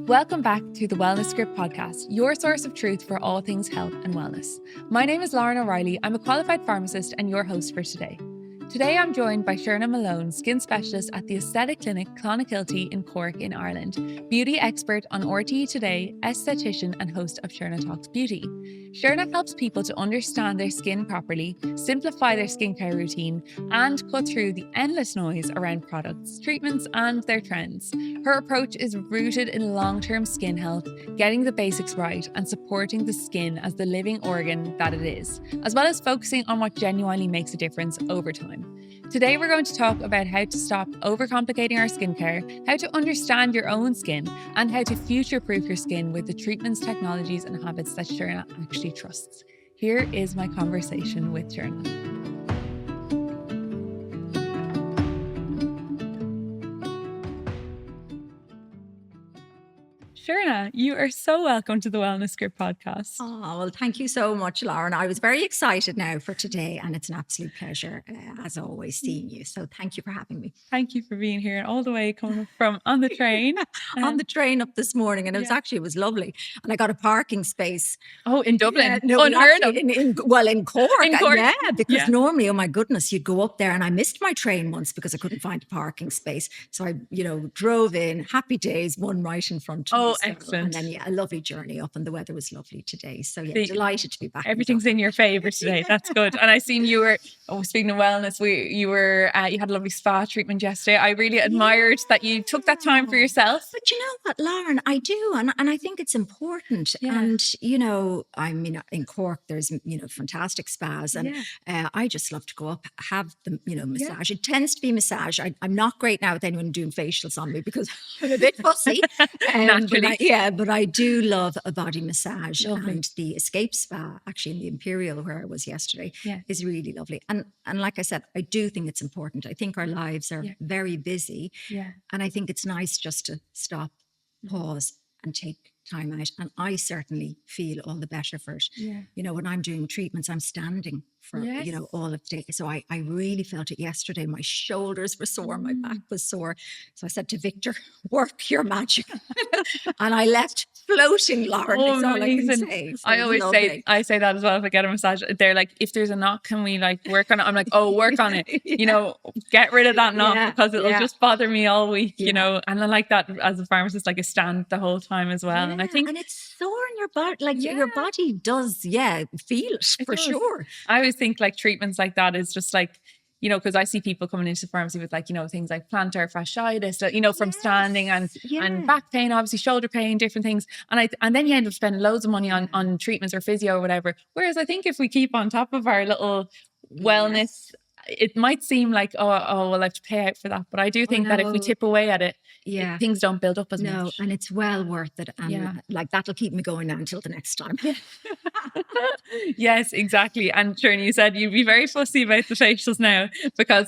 Welcome back to the Wellness Script podcast, your source of truth for all things health and wellness. My name is Lauren O'Reilly. I'm a qualified pharmacist and your host for today. Today I'm joined by Sherna Malone, skin specialist at the aesthetic clinic Clonakilty in Cork in Ireland, beauty expert on RTÉ Today, esthetician and host of Sherna Talks Beauty. Sherna helps people to understand their skin properly, simplify their skincare routine, and cut through the endless noise around products, treatments, and their trends. Her approach is rooted in long-term skin health, getting the basics right, and supporting the skin as the living organ that it is, as well as focusing on what genuinely makes a difference over time. Today, we're going to talk about how to stop overcomplicating our skincare, how to understand your own skin, and how to future-proof your skin with the treatments, technologies, and habits that Sherna actually trusts. Here is my conversation with Sherna. Sherna, you are so welcome to the Wellness Script podcast. Oh, well, thank you so much, Lauren. I was very excited now for today, and it's an absolute pleasure, as always, seeing you. So thank you for having me. Thank you for being here and all the way coming from on the train. On the train up this morning, and it was lovely. And I got a parking space. Oh, in Dublin? Unheard of. In Cork. In Cork? Yeah, because normally, oh my goodness, you'd go up there, and I missed my train once because I couldn't find a parking space. So I, drove in, happy days, one right in front of me. Oh, excellent. And then, a lovely journey up, and the weather was lovely today. So, delighted to be back. Everything's in your favour today. That's good. And I seen you were, speaking of wellness, you had a lovely spa treatment yesterday. I really admired that you took that time for yourself. But you know what, Lauren, I do. And I think it's important. Yeah. And, in Cork, there's, fantastic spas. And I just love to go up, have the, massage. It tends to be massage. I'm not great now with anyone doing facials on me because I'm a bit fussy. Naturally. But I do love a body massage. Lovely. And the Escape Spa, actually in the Imperial where I was yesterday, is really lovely. And like I said, I do think it's important. I think our lives are very busy. Yeah. And I think it's nice just to stop, pause, and take time out. And I certainly feel all the better for it. Yeah. When I'm doing treatments, I'm standing for, all of the day. So I really felt it yesterday. My shoulders were sore, my back was sore. So I said to Victor, work your magic. And I left floating, Lauren. Oh, is all I can say. So I always say that as well if I get a massage. They're like, if there's a knot, can we work on it? I'm like, oh, work on it. Get rid of that knot because it'll just bother me all week, And I like that as a pharmacist, a stand the whole time as well. And I think, and it's sore in your body. Your body does, feel it for sure. I always think treatments like that is just because I see people coming into the pharmacy with things like plantar fasciitis, from standing and back pain, obviously shoulder pain, different things. And then you end up spending loads of money on treatments or physio or whatever. Whereas I think if we keep on top of our little wellness, it might seem like, well, I have to pay out for that. But I do think that if we tip away at it, things don't build up as much. No, and it's well worth it. And that'll keep me going now until the next time. Yes, exactly. And Sherna, you said you'd be very fussy about the facials now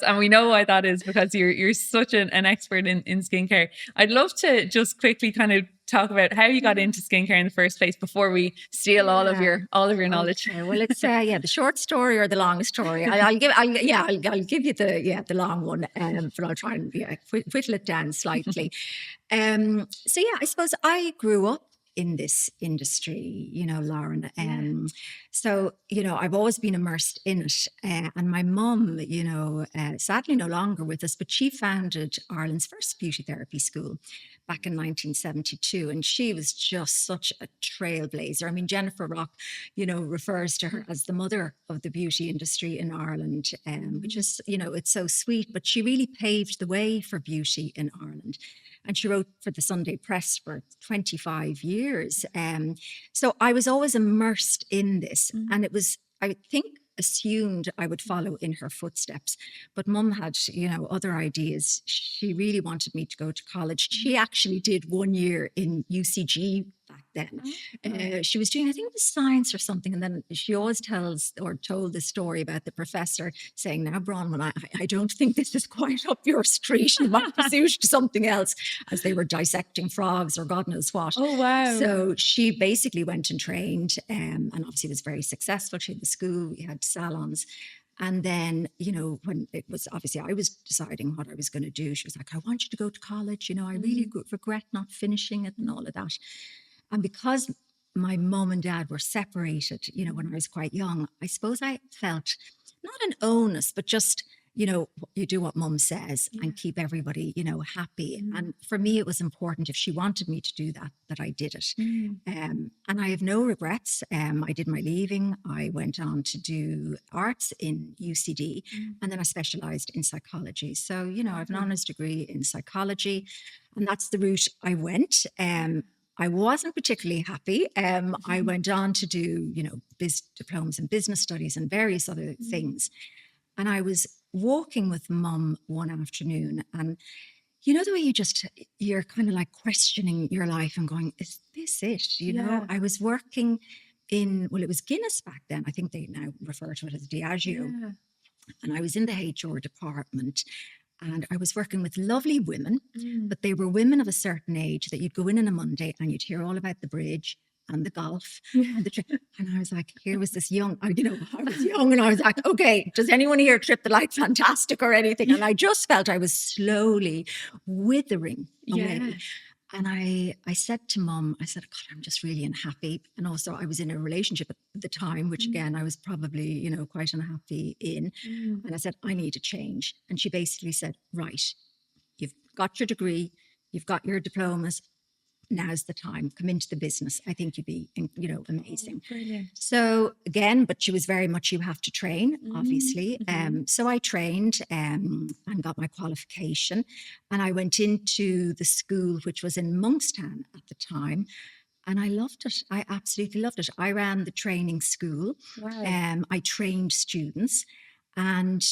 and we know why that is because you're such an expert in skincare. I'd love to just quickly kind of talk about how you got into skincare in the first place before we steal all of your knowledge. Okay. Well, it's the short story or the long story. I'll give you the long one, but I'll try and whittle it down slightly. I suppose I grew up in this industry, Lauren. So, I've always been immersed in it. And my mum, sadly no longer with us, but she founded Ireland's first beauty therapy school back in 1972. And she was just such a trailblazer. I mean, Jennifer Rock, refers to her as the mother of the beauty industry in Ireland, which is, it's so sweet, but she really paved the way for beauty in Ireland. And she wrote for the Sunday Press for 25 years. So I was always immersed in this. And it was, I think, assumed I would follow in her footsteps. But Mum had, other ideas. She really wanted me to go to college. She actually did 1 year in UCG back then. She was doing, I think it was science or something. And then she always told the story about the professor saying, now, Bronwyn, I don't think this is quite up your street. You might pursue something else, as they were dissecting frogs or God knows what. Oh, wow. So she basically went and trained and obviously was very successful. She had the school, we had salons. And then, when it was obviously I was deciding what I was going to do, she was like, I want you to go to college. I really regret not finishing it and all of that. And because my mum and dad were separated, when I was quite young, I suppose I felt not an onus, but just, you do what mum says and keep everybody, happy. And for me, it was important if she wanted me to do that, that I did it. And I have no regrets. I did my leaving. I went on to do arts in UCD, and then I specialised in psychology. So, I have an honours degree in psychology, and that's the route I went. I wasn't particularly happy. I went on to do, diplomas in business studies and various other things. And I was walking with mum one afternoon, and the way you're kind of like questioning your life and going, is this it? I was working it was Guinness back then. I think they now refer to it as Diageo. Yeah. And I was in the HR department, and I was working with lovely women, but they were women of a certain age that you'd go in on a Monday and you'd hear all about the bridge and the golf and the trip. And I was like, here was this young, I was young, and I was like, okay, does anyone here trip the light fantastic or anything? And I just felt I was slowly withering away. And I said to mum, I said, God, I'm just really unhappy. And also I was in a relationship at the time, which again, I was probably, quite unhappy in. And I said, I need a change. And she basically said, right, you've got your degree, you've got your diplomas. Now's the time. Come into the business. I think you'd be, amazing. Brilliant. So again, but she was very much, you have to train, obviously. So I trained and got my qualification, and I went into the school, which was in Monkstown at the time. And I loved it. I absolutely loved it. I ran the training school. Wow. I trained students. And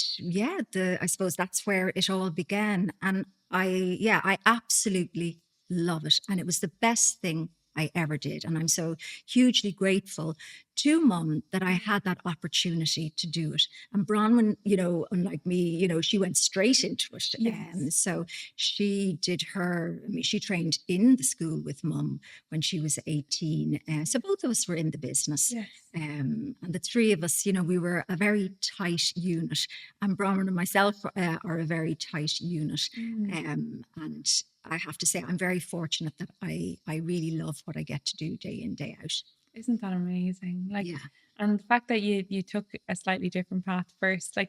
I suppose that's where it all began. And I absolutely love it. And it was the best thing I ever did. And I'm so hugely grateful to mum that I had that opportunity to do it. And Bronwyn, unlike me, she went straight into it. Yes. So she did she trained in the school with mum when she was 18. So both of us were in the business. Yes. And the three of us, we were a very tight unit. And Bronwyn and myself are a very tight unit. And I have to say, I'm very fortunate that I really love what I get to do day in, day out. Isn't that amazing? And the fact that you took a slightly different path first, like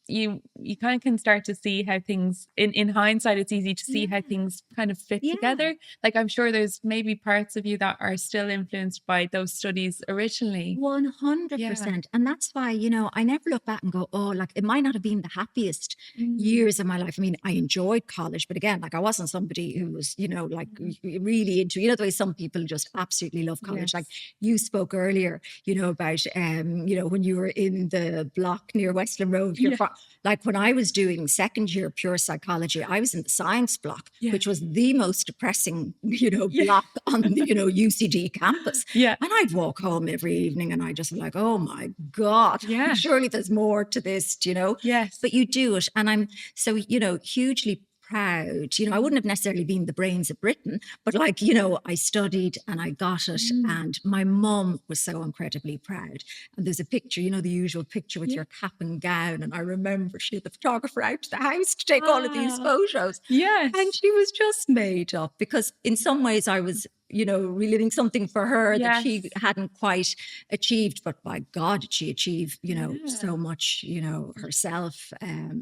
you kind of can start to see how things in hindsight, it's easy to see how things kind of fit together. Like I'm sure there's maybe parts of you that are still influenced by those studies originally. 100%. And that's why, I never look back and go, oh, like it might not have been the happiest years of my life. I mean, I enjoyed college, but again, like I wasn't somebody who was, like really into, the way some people just absolutely love college. Yes. Like you spoke earlier, about, when you were in the block near Westland Road, like when I was doing second year pure psychology, I was in the science block, which was the most depressing, block on the, UCD campus. Yeah. And I'd walk home every evening and I just was like, oh my God, surely there's more to this, Yes. But you do it. And I'm so, hugely proud. I wouldn't have necessarily been the brains of Britain, but like, I studied and I got it. And my mum was so incredibly proud. And there's a picture, the usual picture with your cap and gown. And I remember she had the photographer out to the house to take all of these photos. Yes. And she was just made up because in some ways I was, reliving something for her that she hadn't quite achieved, but by God, did she achieve, so much, herself.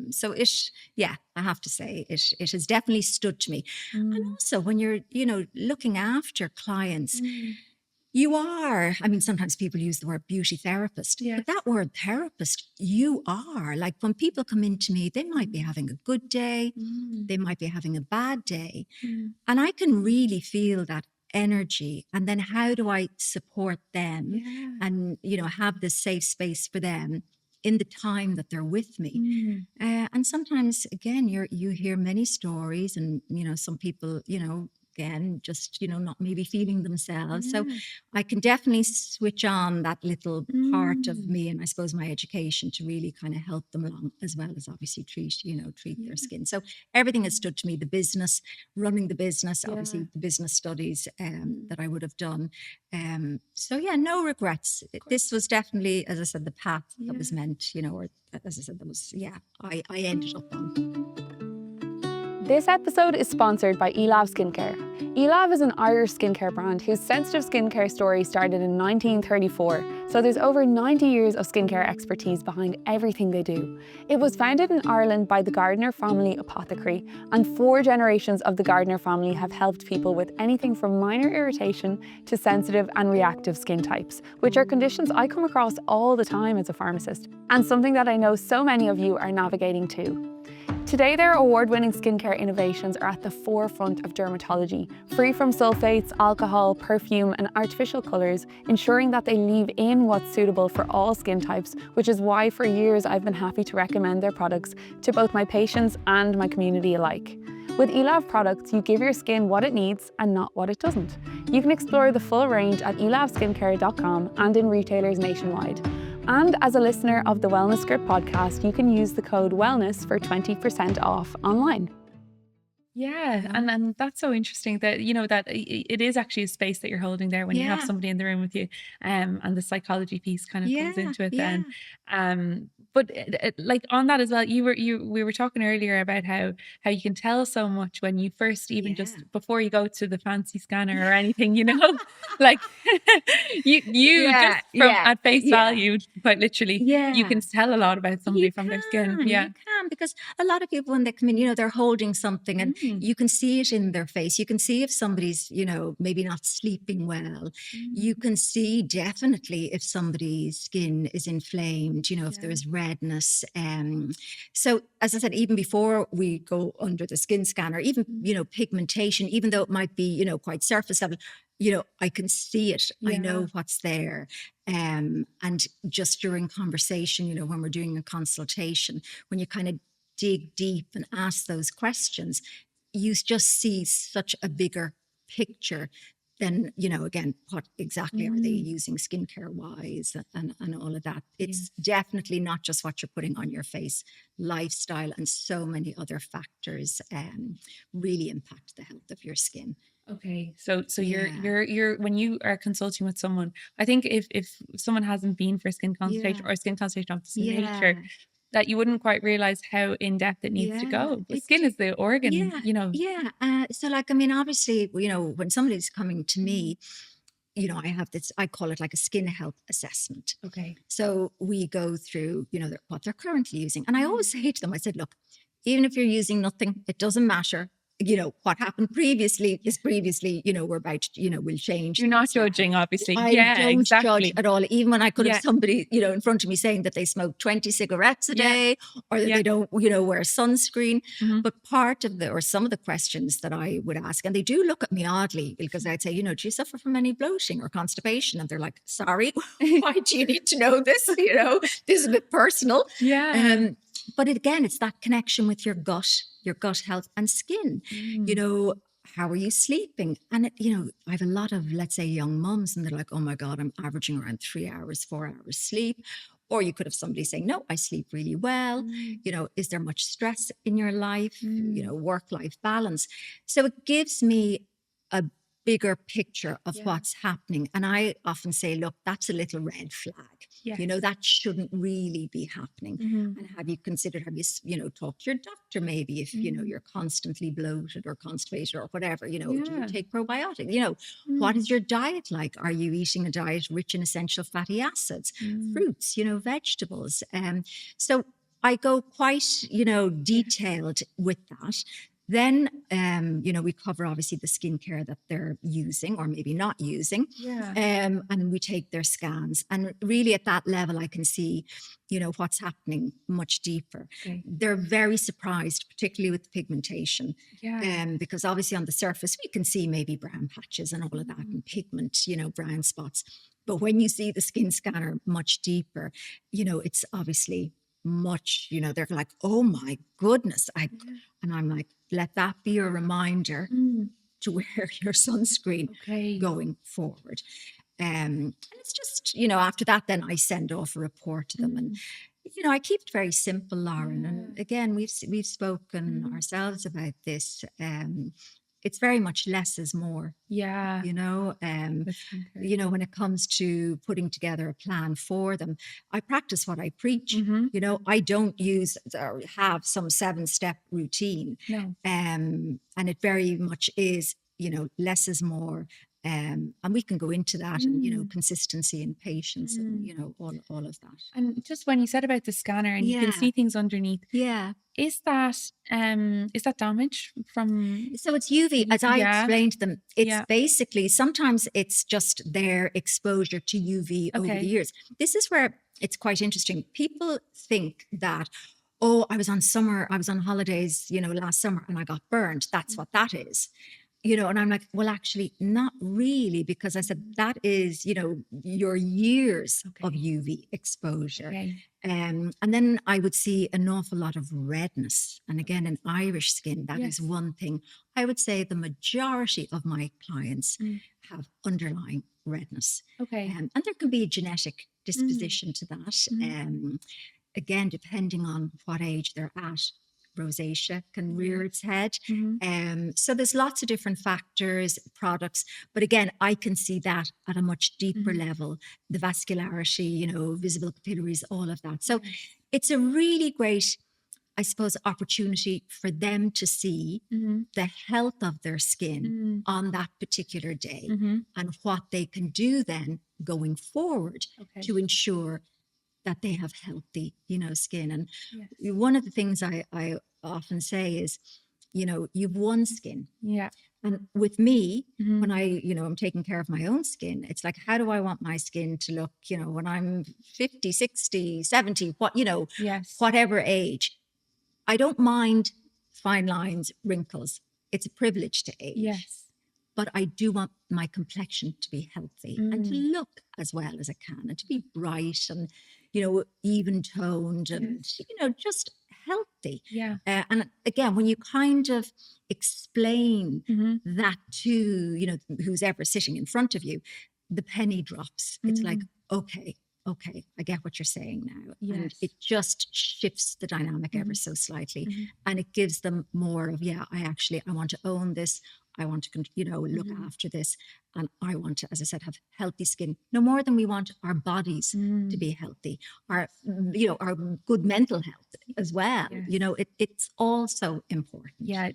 So I have to say it has definitely stood to me. And also when you're, looking after clients, you are, I mean, sometimes people use the word beauty therapist, but that word therapist, you are. Like when people come into me, they might be having a good day, they might be having a bad day. And I can really feel that energy. And then how do I support them and, have this safe space for them in the time that they're with me? And sometimes, again, you hear many stories and, some people, again, just, not maybe feeling themselves. So Yeah. I can definitely switch on that little part of Mm. me and I suppose my education to really kind of help them along, as well as obviously treat their skin. So everything has stood to me, the business, running the business, Yeah. obviously the business studies that I would have done. So yeah, no regrets. This was definitely, as I said, the path that was meant, or as I said, that was, I ended up on. This episode is sponsored by Elav Skincare. Elav is an Irish skincare brand whose sensitive skincare story started in 1934, so there's over 90 years of skincare expertise behind everything they do. It was founded in Ireland by the Gardner family apothecary, and 4 generations of the Gardner family have helped people with anything from minor irritation to sensitive and reactive skin types, which are conditions I come across all the time as a pharmacist, and something that I know so many of you are navigating too. Today, their award-winning skincare innovations are at the forefront of dermatology, free from sulfates, alcohol, perfume, and artificial colours, ensuring that they leave in what's suitable for all skin types, which is why for years I've been happy to recommend their products to both my patients and my community alike. With Elav products, you give your skin what it needs and not what it doesn't. You can explore the full range at elavskincare.com and in retailers nationwide. And as a listener of the Wellness Script podcast, you can use the code WELLNESS for 20% off online. Yeah, and that's so interesting that that it is actually a space that you're holding there when you have somebody in the room with you, and the psychology piece kind of comes into it then. But like on that as well, we were talking earlier about how you can tell so much when you first even just before you go to the fancy scanner or anything, like you just from at face value, quite literally, you can tell a lot about somebody from their skin. Yeah, you can, because a lot of people when they come in, they're holding something and you can see it in their face. You can see if somebody's, maybe not sleeping well. You can see definitely if somebody's skin is inflamed, if there is redness. So as I said, even before we go under the skin scanner, even, pigmentation, even though it might be, quite surface level, I can see it. I know what's there. And just during conversation, when we're doing a consultation, when you kind of dig deep and ask those questions, you just see such a bigger picture than, again, what exactly are they using skincare wise and all of that. It's definitely not just what you're putting on your face. Lifestyle and so many other factors really impact the health of your skin. Okay, so you're when you are consulting with someone, I think if someone hasn't been for a skin consultation or a skin consultation of this nature, that you wouldn't quite realize how in depth it needs to go. The skin is the organ, So like, I mean, obviously, when somebody's coming to me, I have this, I call it like a skin health assessment. Okay. So we go through, what they're currently using. And I always say to them, I said, look, even if you're using nothing, it doesn't matter. What happened previously is previously, we're about, will change. You're not judging, obviously. I don't judge at all. Even when I could have somebody, in front of me saying that they smoke 20 cigarettes a day or that they don't, wear sunscreen. But part of or some of the questions that I would ask, and they do look at me oddly because I'd say, do you suffer from any bloating or constipation? And they're like, sorry, why do you need to know this? This is a bit personal. But again, it's that connection with your gut health and skin. How are you sleeping? And I have a lot of, let's say, young mums, and they're like, oh my God, I'm averaging around 3 hours, 4 hours sleep. Or you could have somebody saying, no, I sleep really well. Is there much stress in your life? Work-life balance. So it gives me a bigger picture of what's happening. And I often say, look, that's a little red flag. That shouldn't really be happening. And have you talked to your doctor maybe if, you're constantly bloated or constipated or whatever, do you take probiotic? What is your diet like? Are you eating a diet rich in essential fatty acids, fruits, vegetables? So I go quite, detailed with that. Then, we cover obviously the skincare that they're using or maybe not using. And we take their scans. And really at that level, I can see, what's happening much deeper. They're very surprised, particularly with pigmentation. Because obviously on the surface, we can see maybe brown patches and all of that and pigment, brown spots. But when you see the skin scanner much deeper, it's obviously much, they're like, oh my goodness. And I'm like, let that be a reminder to wear your sunscreen Okay. going forward. And it's just, after that, then I send off a report to them. And, I keep it very simple, Lauren. And again, we've spoken ourselves about this. It's very much less is more. Yeah. With skincare. When it comes to putting together a plan for them, I practice what I preach. I don't use or have some 7-step routine. No. And it very much is, less is more. And we can go into that and, consistency and patience and, all of that. And just when you said about the scanner and you can see things underneath. Yeah. Is that damage from? So it's UV, as I explained to them. It's basically, sometimes it's just their exposure to UV over the years. This is where it's quite interesting. People think that, I was on holidays, last summer and I got burned. That's what that is. And I'm like, well, actually, not really, because I said that is, your years of UV exposure. And then I would see an awful lot of redness. And again, in Irish skin, that is one thing. I would say the majority of my clients have underlying redness. And there can be a genetic disposition to that. Again, depending on what age they're at. Rosacea can rear its head. So there's lots of different factors, products. But again, I can see that at a much deeper level, the vascularity, visible capillaries, all of that. So it's a really great, I suppose, opportunity for them to see the health of their skin on that particular day and what they can do then going forward to ensure that they have healthy, skin. And one of the things I often say is, you've one skin. Yeah. And with me, when I'm taking care of my own skin, it's like, how do I want my skin to look, when I'm 50, 60, 70, whatever age. I don't mind fine lines, wrinkles. It's a privilege to age. Yes. But I do want my complexion to be healthy and to look as well as it can and to be bright and, even toned and, just healthy. Yeah. And again, when you kind of explain that to, who's ever sitting in front of you, the penny drops. It's like, okay, I get what you're saying now. Yes. And it just shifts the dynamic ever so slightly. And it gives them more of, I want to own this. I want to, look after this. And I want to, as I said, have healthy skin. No more than we want our bodies to be healthy, our good mental health as well. Yes. It's also important. Yeah,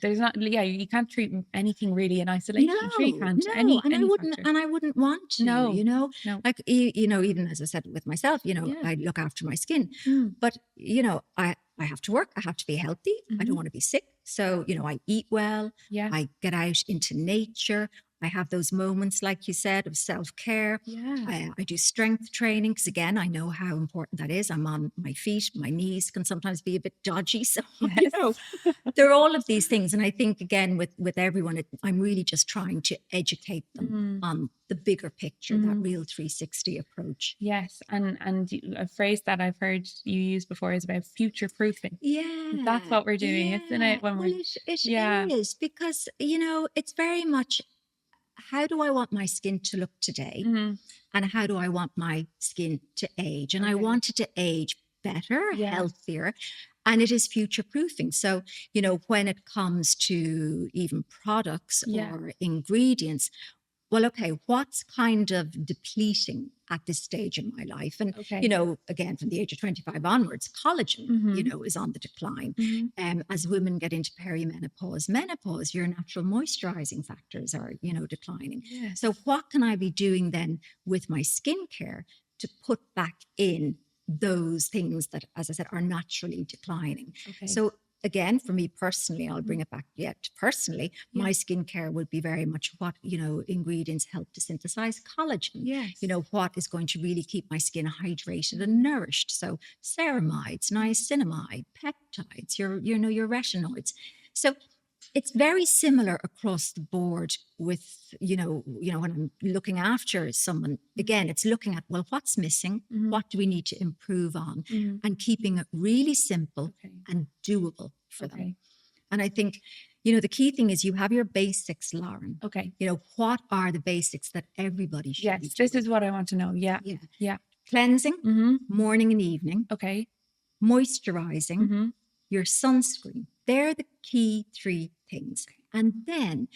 you can't treat anything really in isolation. I wouldn't want to, No. Like, even as I said with myself, I look after my skin, but, I have to work. I have to be healthy. I don't want to be sick. So, I eat well. Yeah. I get out into nature. I have those moments, like you said, of self-care. Yeah. I do strength training because, again, I know how important that is. I'm on my feet. My knees can sometimes be a bit dodgy. So, there are all of these things. And I think, again, with everyone, I'm really just trying to educate them on the bigger picture, that real 360 approach. Yes. And a phrase that I've heard you use before is about future-proofing. Yeah. That's what we're doing, isn't it? It is, because, it's very much, how do I want my skin to look today? And how do I want my skin to age? And I want it to age better, healthier, and it is future proofing. So, when it comes to even products or ingredients, well, okay, what's kind of depleting at this stage in my life? And, again, from the age of 25 onwards, collagen, is on the decline. As women get into perimenopause, menopause, your natural moisturizing factors are, declining. Yes. So what can I be doing then with my skincare to put back in those things that, as I said, are naturally declining? Okay. So again, for me personally, I'll bring it back yet personally, my skincare would be very much what, ingredients help to synthesize collagen. Yes. What is going to really keep my skin hydrated and nourished. So ceramides, niacinamide, peptides, your retinoids. So it's very similar across the board with, when I'm looking after someone, again, it's looking at, well, what's missing? What do we need to improve on? And keeping it really simple and doable for them. And I think, the key thing is you have your basics, Lauren. Okay. What are the basics that everybody should be Yes, this doing? is what I want to know. Yeah. Yeah. Yeah. Cleansing, Mm-hmm. morning and evening, Okay. moisturizing, Mm-hmm. your sunscreen. They're the key 3 things. And then,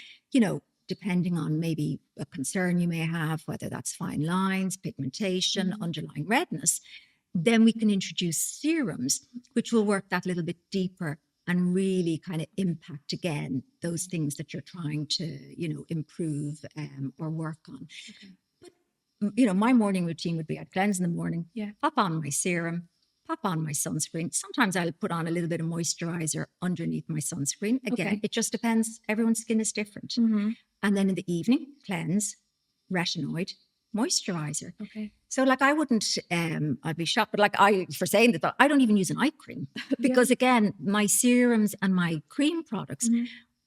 depending on maybe a concern you may have, whether that's fine lines, pigmentation, underlying redness, then we can introduce serums, which will work that little bit deeper and really kind of impact again those things that you're trying to, improve or work on. Okay. But, my morning routine would be I'd cleanse in the morning, Yeah. pop on my serum, pop on my sunscreen. Sometimes I'll put on a little bit of moisturizer underneath my sunscreen. Again, Okay. it just depends. Everyone's skin is different. Mm-hmm. And then in the evening, cleanse, retinoid, moisturizer. Okay. So I wouldn't, I'd be shocked, but for saying that, but I don't even use an eye cream because again, my serums and my cream products,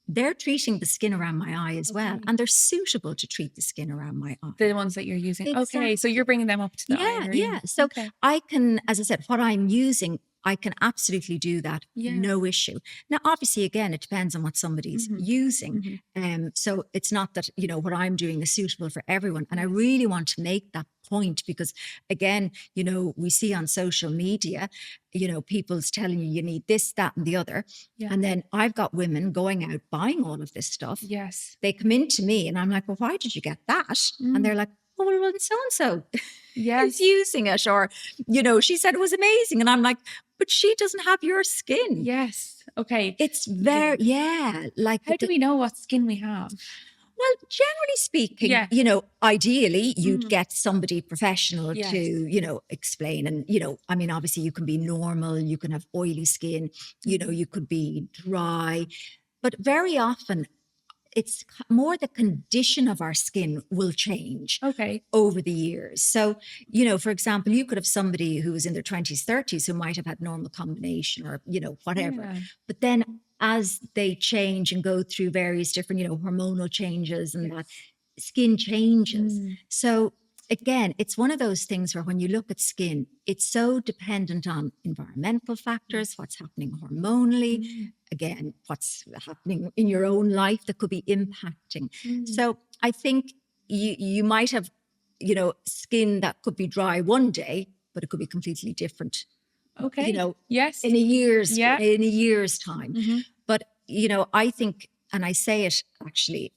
they're treating the skin around my eye as well. And they're suitable to treat the skin around my eye. The ones that you're using. Exactly. Okay. So you're bringing them up to the eye. Yeah. So I can, as I said, what I'm using, I can absolutely do that. Yeah. No issue. Now, obviously, again, it depends on what somebody's using. So it's not that, what I'm doing is suitable for everyone. And I really want to make that point because, again, we see on social media, people's telling you need this, that, and the other. Yeah. And then I've got women going out buying all of this stuff. Yes. They come into me and I'm like, well, why did you get that? And they're like, oh, well, so-and-so is using it. Or, she said it was amazing. And I'm like, but she doesn't have your skin. Yes. Okay. It's very, how do we know what skin we have? Well, generally speaking, ideally you'd get somebody professional to, explain. And, obviously you can be normal, you can have oily skin, you could be dry, but very often it's more the condition of our skin will change over the years. So, for example, you could have somebody who was in their 20s, 30s who might have had normal combination or, whatever. Yeah. But then as they change and go through various different, hormonal changes and that skin changes. So again, it's one of those things where when you look at skin, it's so dependent on environmental factors, what's happening hormonally, again, what's happening in your own life that could be impacting. So I think you might have, skin that could be dry one day, but it could be completely different. Okay. In a year's time. But, I think, and I say it actually,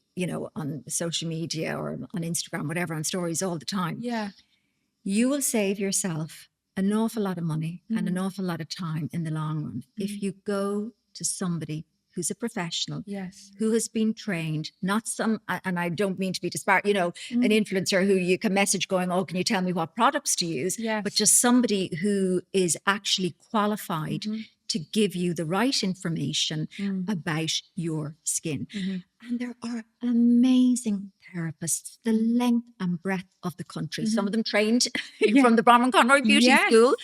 on social media or on Instagram, whatever, on stories all the time. Yeah. You will save yourself an awful lot of money and an awful lot of time in the long run if you go to somebody who's a professional, who has been trained, not some, and I don't mean to be disparate, an influencer who you can message going, oh, can you tell me what products to use? But just somebody who is actually qualified to give you the right information about your skin. And there are amazing therapists, the length and breadth of the country. Some of them trained from the Bronwyn Conroy Beauty School,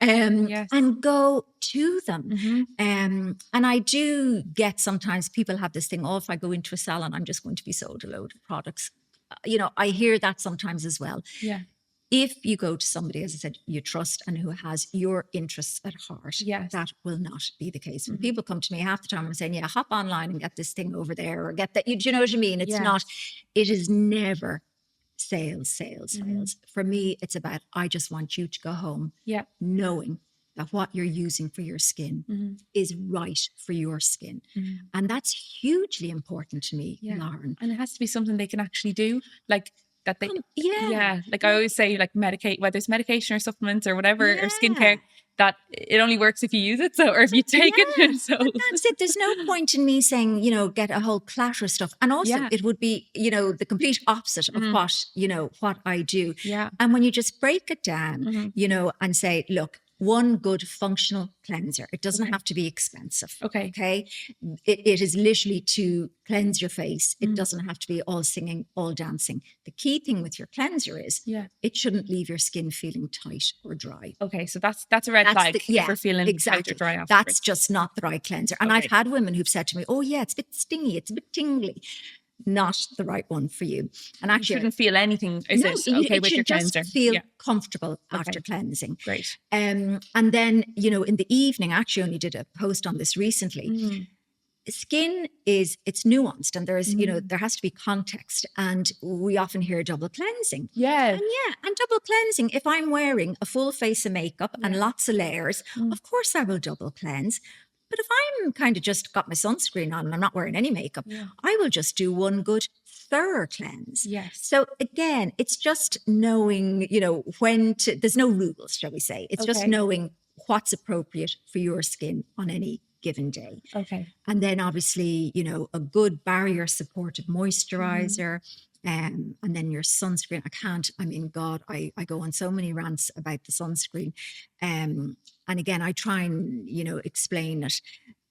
and go to them. And I do get sometimes people have this thing, oh, if I go into a salon, I'm just going to be sold a load of products. I hear that sometimes as well. Yeah. If you go to somebody, as I said, you trust and who has your interests at heart, that will not be the case. When people come to me half the time and saying, hop online and get this thing over there or get that, do you know what I mean? It's not, it is never sales. For me, it's about, I just want you to go home knowing that what you're using for your skin is right for your skin. And that's hugely important to me, Lauren. And it has to be something they can actually do. Like, that they like I always say, like medicate, whether it's medication or supplements or whatever, or skincare, that it only works if you use it, so, or if you take it. So and that's it. There's no point in me saying, get a whole clatter of stuff. And also it would be, the complete opposite of what I do. And when you just break it down, and say, look, one good functional cleanser. It doesn't have to be expensive. Okay. It is literally to cleanse your face. It doesn't have to be all singing, all dancing. The key thing with your cleanser is it shouldn't leave your skin feeling tight or dry. Okay. So that's a red flag if we're feeling tight or dry afterwards. That's just not the right cleanser. And I've had women who've said to me, oh yeah, it's a bit stingy. It's a bit tingly. Not the right one for you. And actually, you shouldn't feel anything. Is it okay with your cleanser? Just feel comfortable after cleansing. Great. And then, in the evening, I actually only did a post on this recently. skin it's nuanced, and there's, there has to be context, and we often hear double cleansing. Yeah. And double cleansing, if I'm wearing a full face of makeup and lots of layers, of course I will double cleanse. But if I'm kind of just got my sunscreen on and I'm not wearing any makeup, I will just do one good thorough cleanse. Yes. So again, it's just knowing, when to, there's no rules, shall we say. It's just knowing what's appropriate for your skin on any given day. Okay. And then obviously, a good barrier supportive moisturizer. And then your sunscreen. I go on so many rants about the sunscreen. And again, I try and, explain it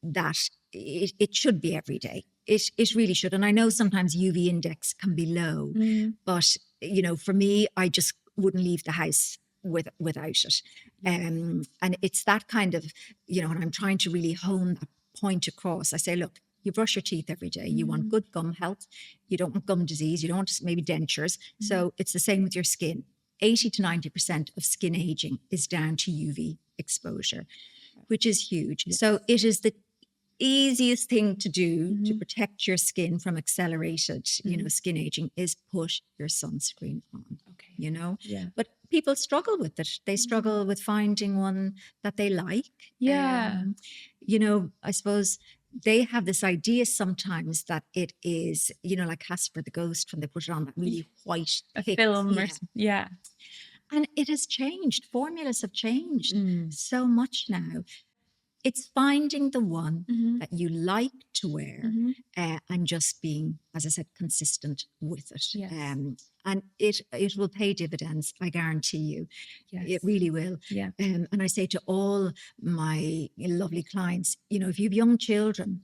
that it should be every day. It really should. And I know sometimes UV index can be low, but, for me, I just wouldn't leave the house without it. And it's that kind of, and I'm trying to really hone that point across. I say, look, you brush your teeth every day. You want good gum health. You don't want gum disease. You don't want maybe dentures. So it's the same with your skin. 80 to 90% of skin aging is down to UV exposure, which is huge. Yes. So it is the easiest thing to do to protect your skin from accelerated, skin aging is put your sunscreen on, Yeah. But people struggle with it. They struggle with finding one that they like. Yeah. I suppose they have this idea sometimes that it is, like Casper the Ghost when they put it on that really white film. And it has changed. Formulas have changed so much now. It's finding the one that you like to wear and just being, as I said, consistent with it. Yes. And it will pay dividends, I guarantee you. Yes. It really will. Yeah. And I say to all my lovely clients, if you have young children,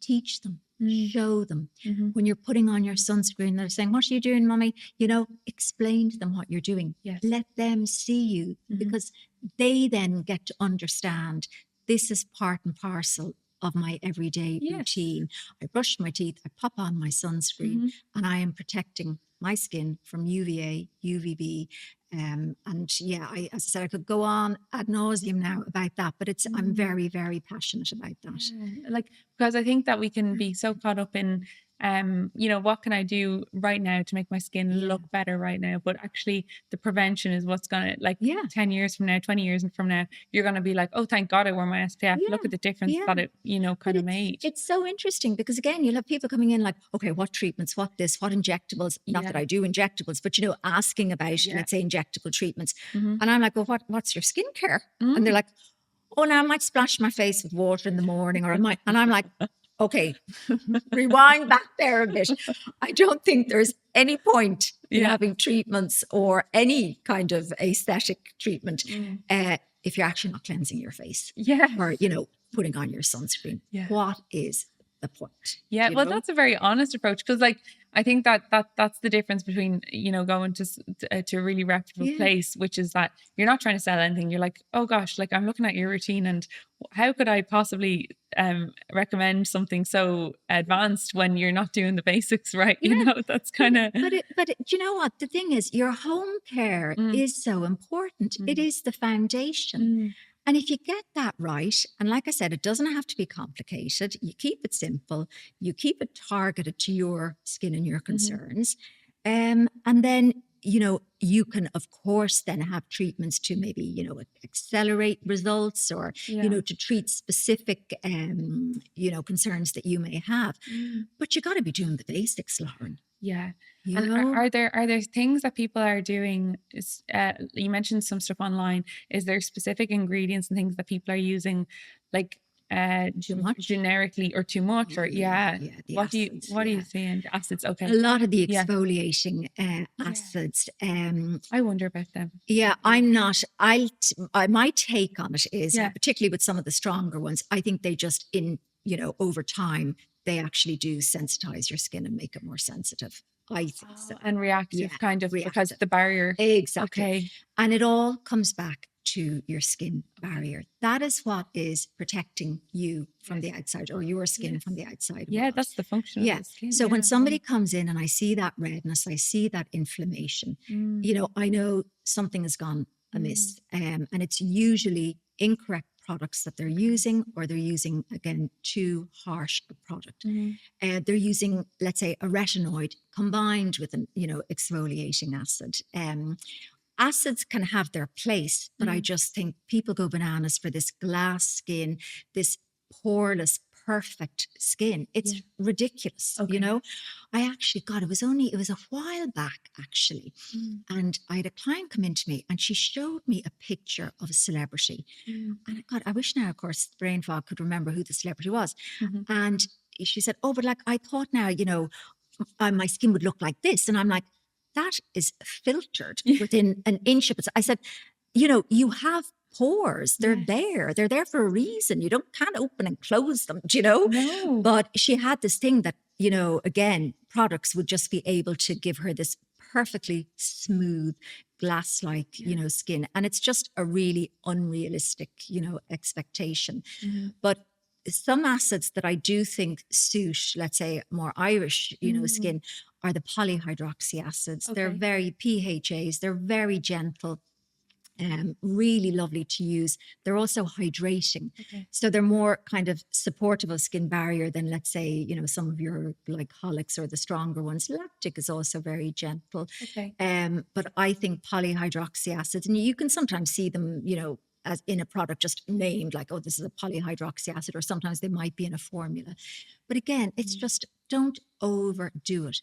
teach them, show them. When you're putting on your sunscreen, they're saying, what are you doing, mommy? Explain to them what you're doing. Yes. Let them see you because they then get to understand this is part and parcel of my everyday routine. I brush my teeth, I pop on my sunscreen, and I am protecting my skin from UVA, UVB. As I said, I could go on ad nauseum now about that, but I'm very, very passionate about that. Because I think that we can be so caught up in, what can I do right now to make my skin look better right now? But actually the prevention is what's going to, 10 years from now, 20 years from now, you're going to be like, oh, thank God I wore my SPF. Look at the difference that it, kind of made. It's so interesting because again, you'll have people coming in like, okay, what treatments, what injectables, not that I do injectables, but asking about, let's say injectable treatments. And I'm like, well, what's your skincare? And they're like, oh, now I might splash my face with water in the morning or I might, and I'm like, okay, rewind back there a bit. I don't think there's any point in having treatments or any kind of aesthetic treatment if you're actually not cleansing your face or, putting on your sunscreen. What is the point? Yeah, well, that's a very honest approach because I think that's the difference between, going to a really reputable place, which is that you're not trying to sell anything. You're like, oh gosh, I'm looking at your routine and how could I possibly recommend something so advanced when you're not doing the basics right? That's kind of. But you know what? The thing is, your home care is so important. It is the foundation. And if you get that right, and like I said, it doesn't have to be complicated. You keep it simple. You keep it targeted to your skin and your concerns. And then, you can, of course, then have treatments to maybe, accelerate results or, to treat specific, concerns that you may have. But you got to be doing the basics, Lauren. Yeah. And are there things that people are doing? You mentioned some stuff online. Is there specific ingredients and things that people are using, too much generically or too much? Or what do you see in acids? Okay, a lot of the exfoliating acids. I wonder about them. Yeah, I'm not. My take on it is, particularly with some of the stronger ones, I think they just over time they actually do sensitize your skin and make it more sensitive. I think so. And reactive because the barrier. Exactly. Okay. And it all comes back to your skin barrier. That is what is protecting you from the outside or your skin from the outside. Yeah, that's the function of the skin. So when somebody comes in and I see that redness, I see that inflammation, I know something has gone amiss. And it's usually incorrect products that they're using, or they're using, again, too harsh a product. They're using, let's say, a retinoid combined with an, exfoliating acid. Acids can have their place, but I just think people go bananas for this glass skin, this poreless, perfect skin. It's ridiculous, I actually, God, it was a while back, actually. And I had a client come into me and she showed me a picture of a celebrity. And God, I wish now, of course, brain fog could remember who the celebrity was. And she said, oh, but like, I thought now, my skin would look like this. And I'm like, that is filtered within an inch of it. I said, you have pores. They're there. They're there for a reason. You can't open and close them, No. But she had this thing that, again, products would just be able to give her this perfectly smooth, glass-like, skin. And it's just a really unrealistic, expectation. But some acids that I do think suit, let's say, more Irish, skin are the polyhydroxy acids. They're very PHAs. They're very gentle. Really lovely to use. They're also hydrating. So they're more kind of supportive of skin barrier than, let's say, some of your glycolics or the stronger ones. Lactic is also very gentle. But I think polyhydroxy acids, and you can sometimes see them, as in a product just named like, oh, this is a polyhydroxy acid, or sometimes they might be in a formula. But again, it's just, don't overdo it.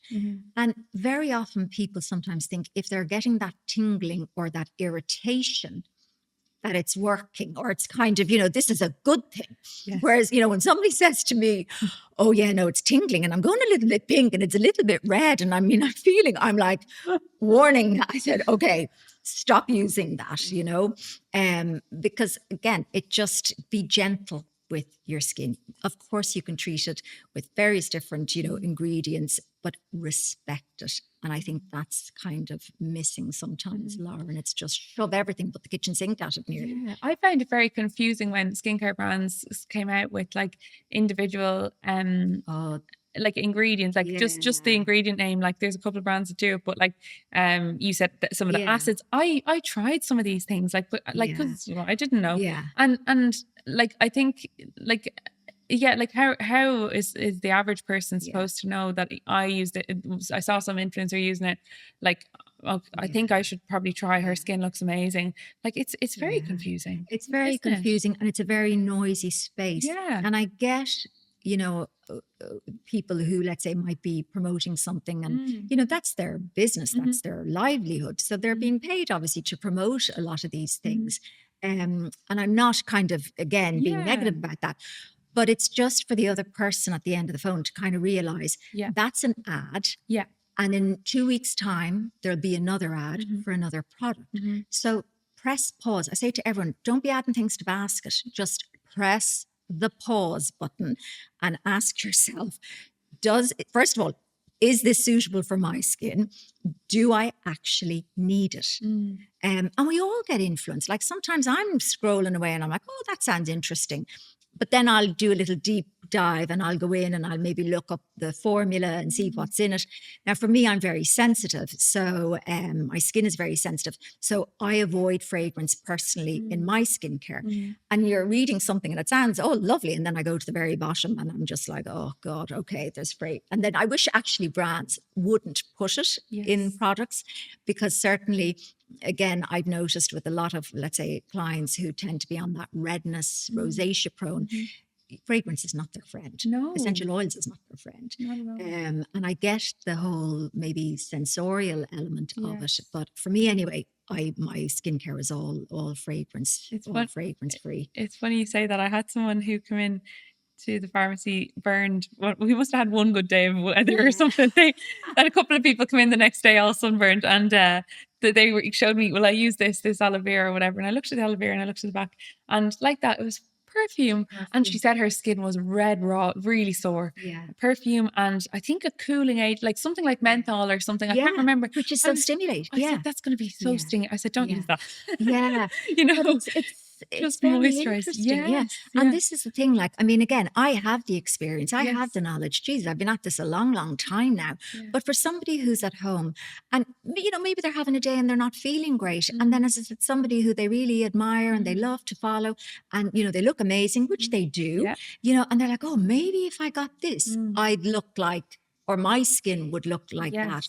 And very often people sometimes think if they're getting that tingling or that irritation, that it's working, or it's kind of, this is a good thing. Whereas, when somebody says to me, oh yeah, no, it's tingling and I'm going a little bit pink and it's a little bit red. And I'm like, warning. I said, okay, stop using that, because again, be gentle with your skin. Of course, you can treat it with various different, ingredients, but respect it. And I think that's kind of missing sometimes, Lauren. It's just shove everything but the kitchen sink at it nearly. Yeah, I found it very confusing when skincare brands came out with like individual like ingredients, like just the ingredient name. Like there's a couple of brands that do it, but like you said that some of the acids, I tried some of these things, like, but like, because I didn't know. And like I think like like how is the average person supposed to know that I used it? I saw some influencer using it, like, oh, I think I should probably try. Her skin looks amazing. Like it's very confusing. It's very confusing, and it's a very noisy space. And I get, people who, let's say, might be promoting something, and that's their business, that's their livelihood. So they're being paid, obviously, to promote a lot of these things. And I'm not kind of, again, being negative about that. But it's just for the other person at the end of the phone to kind of realize that's an ad. And in 2 weeks' time, there'll be another ad for another product. So press pause. I say to everyone, don't be adding things to basket. Just press the pause button and ask yourself, first of all, is this suitable for my skin? Do I actually need it? And we all get influenced. Like sometimes I'm scrolling away and I'm like, oh, that sounds interesting. But then I'll do a little deep dive and I'll go in and I'll maybe look up the formula and see what's in it. Now, for me, I'm very sensitive. So my skin is very sensitive. So I avoid fragrance personally in my skincare. And you're reading something and it sounds, oh, lovely. And then I go to the very bottom and I'm just like, oh God, okay, there's fragrance. And then I wish actually brands wouldn't put it in products, because certainly, again, I've noticed with a lot of, let's say, clients who tend to be on that redness, rosacea prone, fragrance is not their friend. No. Essential oils is not their friend. And I get the whole maybe sensorial element of it. But for me anyway, my skincare is all fragrance, fragrance free. It's funny you say that. I had someone who come in to the pharmacy burned. Well, we must have had one good day of weather or something. They had a couple of people come in the next day all sunburned, and they showed me, well, I use this aloe vera or whatever, and I looked at the aloe vera and I looked at the back, and like that, it was perfume. And she said her skin was red raw, really sore. Perfume, and I think a cooling aid, like something like menthol or something. I can't remember. Which is so stimulating. I said, that's going to be so stinging. I said, don't use that. But it's Just very moisturize. interesting. Yeah. Yes. And Yeah. this is the thing, like, I mean, again, I have the experience, I Yes. have the knowledge. Jesus, I've been at this a long, long time now. Yeah. But for somebody who's at home and, maybe they're having a day and they're not feeling great. And then as I said, somebody who they really admire and they love to follow and, they look amazing, which they do, Yeah. and they're like, oh, maybe if I got this, I'd look like, or my skin would look like that.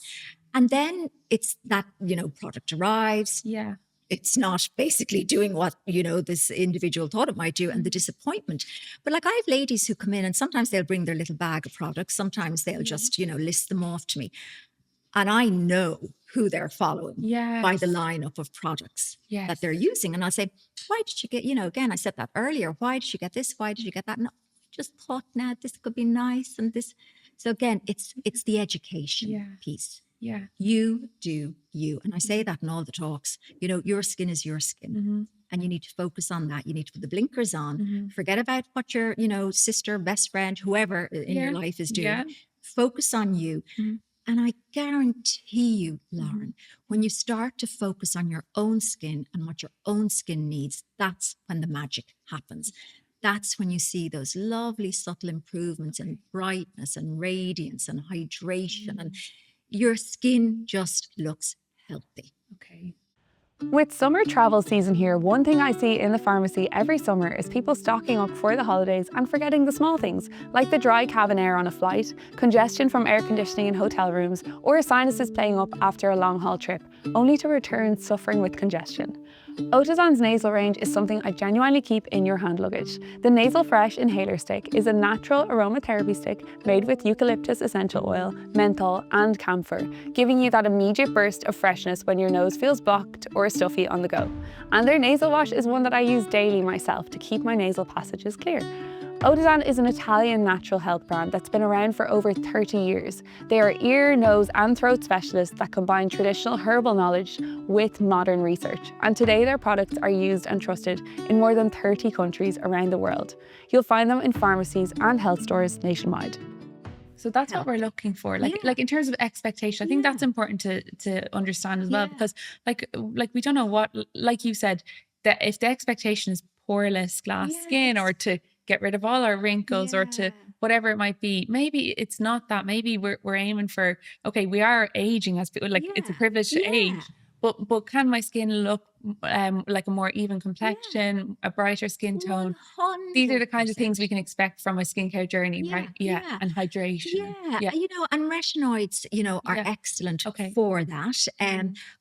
And then it's that, product arrives. Yeah. It's not basically doing what, this individual thought it might do, and the disappointment. But like, I have ladies who come in and sometimes they'll bring their little bag of products. Sometimes they'll just, list them off to me. And I know who they're following by the lineup of products that they're using. And I'll say, why did you get, again, I said that earlier. Why did you get this? Why did you get that? And I just thought, this could be nice. And this. So again, it's the education piece. Yeah. You do you. And I say that in all the talks. Your skin is your skin. And you need to focus on that. You need to put the blinkers on. Forget about what your, sister, best friend, whoever in your life is doing. Focus on you. And I guarantee you, Lauren, when you start to focus on your own skin and what your own skin needs, that's when the magic happens. That's when you see those lovely subtle improvements in brightness and radiance and hydration, and your skin just looks healthy. Okay. With summer travel season here, one thing I see in the pharmacy every summer is people stocking up for the holidays and forgetting the small things, like the dry cabin air on a flight, congestion from air conditioning in hotel rooms, or sinuses playing up after a long haul trip, only to return suffering with congestion. Otizan's nasal range is something I genuinely keep in your hand luggage. The Nasal Fresh Inhaler Stick is a natural aromatherapy stick made with eucalyptus essential oil, menthol and camphor, giving you that immediate burst of freshness when your nose feels blocked or stuffy on the go. And their nasal wash is one that I use daily myself to keep my nasal passages clear. Otizan is an Italian natural health brand that's been around for over 30 years. They are ear, nose and throat specialists that combine traditional herbal knowledge with modern research. And today their products are used and trusted in more than 30 countries around the world. You'll find them in pharmacies and health stores nationwide. So that's what we're looking for. Like in terms of expectation, I think that's important to understand as well, because like we don't know what, like you said, that if the expectation is poreless glass skin, or to get rid of all our wrinkles, or to whatever it might be, maybe it's not that. Maybe we're aiming for, okay, we are aging as people, like it's a privilege to age, but can my skin look like a more even complexion, a brighter skin tone? 100%. These are the kinds of things we can expect from a skincare journey, right? And hydration. And retinoids, are excellent for that.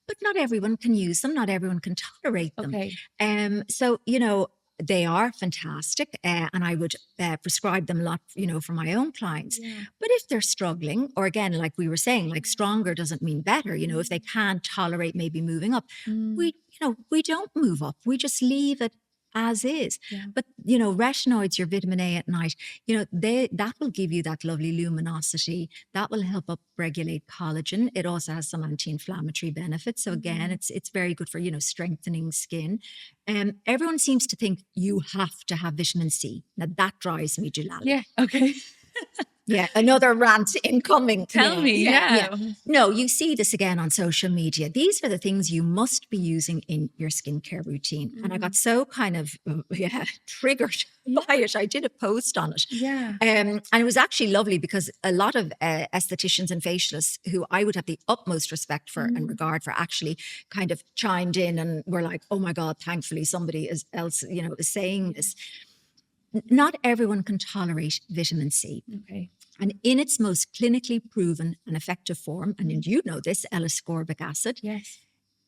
But not everyone can use them. Not everyone can tolerate them. So, they are fantastic, and I would prescribe them a lot, for my own clients. But if they're struggling, or again, like we were saying, like stronger doesn't mean better. If they can't tolerate maybe moving up, we don't move up. We just leave it as is. But retinoids, your vitamin A at night, that will give you that lovely luminosity. That will help upregulate collagen. It also has some anti-inflammatory benefits. So again, it's very good for strengthening skin. Everyone seems to think you have to have vitamin C. Now that drives me Jalali. Another rant incoming. Tell me. No, you see this again on social media. These are the things you must be using in your skincare routine. And I got so kind of triggered by it. I did a post on it. And it was actually lovely, because a lot of estheticians and facialists who I would have the utmost respect for and regard for actually kind of chimed in and were like, oh my God, thankfully somebody else is saying this. Not everyone can tolerate vitamin C. And in its most clinically proven and effective form, and you know this, L-ascorbic acid,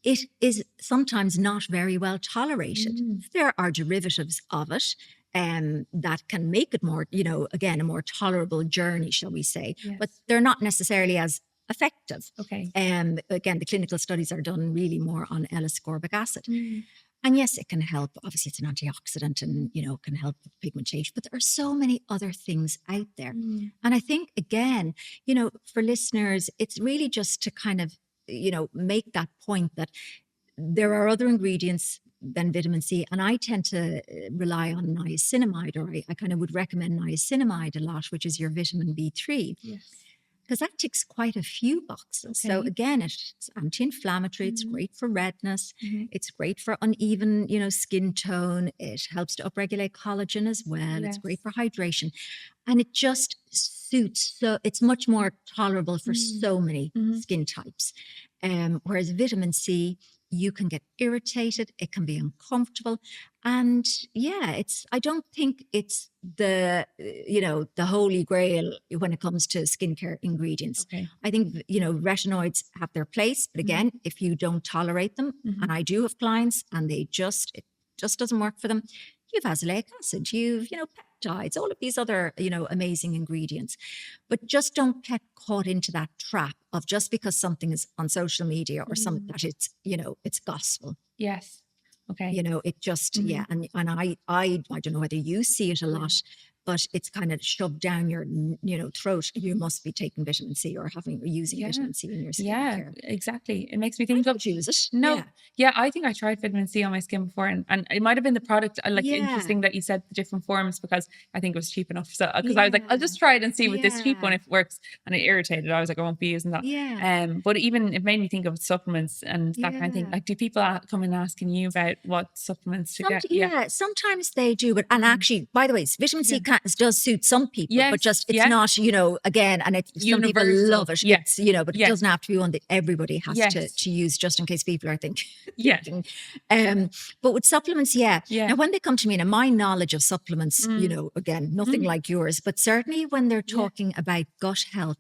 it is sometimes not very well tolerated. There are derivatives of it that can make it more, again, a more tolerable journey, shall we say, but they're not necessarily as effective. Again, the clinical studies are done really more on L-ascorbic acid. And yes, it can help. Obviously, it's an antioxidant and, can help with pigmentation. But there are so many other things out there. And I think, again, for listeners, it's really just to kind of, make that point that there are other ingredients than vitamin C. And I tend to rely on niacinamide, or I kind of would recommend niacinamide a lot, which is your vitamin B3. because that ticks quite a few boxes. So Okay. again, it's anti-inflammatory. It's great for redness. Mhm. It's great for uneven, skin tone. It helps to upregulate collagen as well. It's great Yes. for hydration, and it just suits. So it's much more tolerable for so many Mhm. skin types. Whereas vitamin C, you can get irritated. It can be uncomfortable. And yeah, I don't think it's the holy grail when it comes to skincare ingredients. Okay. I think, retinoids have their place, but again, if you don't tolerate them, and I do have clients and it just doesn't work for them, you've azelaic acid, you've, peptides, all of these other, amazing ingredients. But just don't get caught into that trap of just because something is on social media or something that it's gospel. Yes. Okay. It just, and I don't know whether you see it a lot, but it's kind of shoved down your, throat. You must be taking vitamin C or using vitamin C in your skincare. Yeah, exactly. It makes me I think of don't use it. no. Yeah, I think I tried vitamin C on my skin before, and it might have been the product. Yeah. Interesting that you said the different forms, because I think it was cheap enough. So because I was like, I'll just try it and see with this cheap one if it works, and it irritated. I was like, I won't be using that. Yeah. But even it made me think of supplements and that kind of thing. Yeah. Like, do people come in asking you about what supplements to get? Yeah, sometimes they do, but and actually, by the way, vitamin C does suit some people, but just it's not, again, and it's some people Universal. love it. Yeah. It's, but it doesn't have to be one that everybody has to use, just in case people are thinking. But with supplements, Now, when they come to me, now my knowledge of supplements, again, nothing like yours, but certainly when they're talking about gut health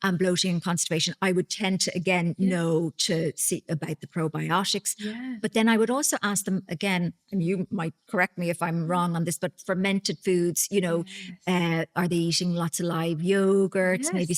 and bloating and constipation, I would tend to again know to see about the probiotics. But then I would also ask them again, and you might correct me if I'm wrong on this, but fermented foods, are they eating lots of live yogurts? Maybe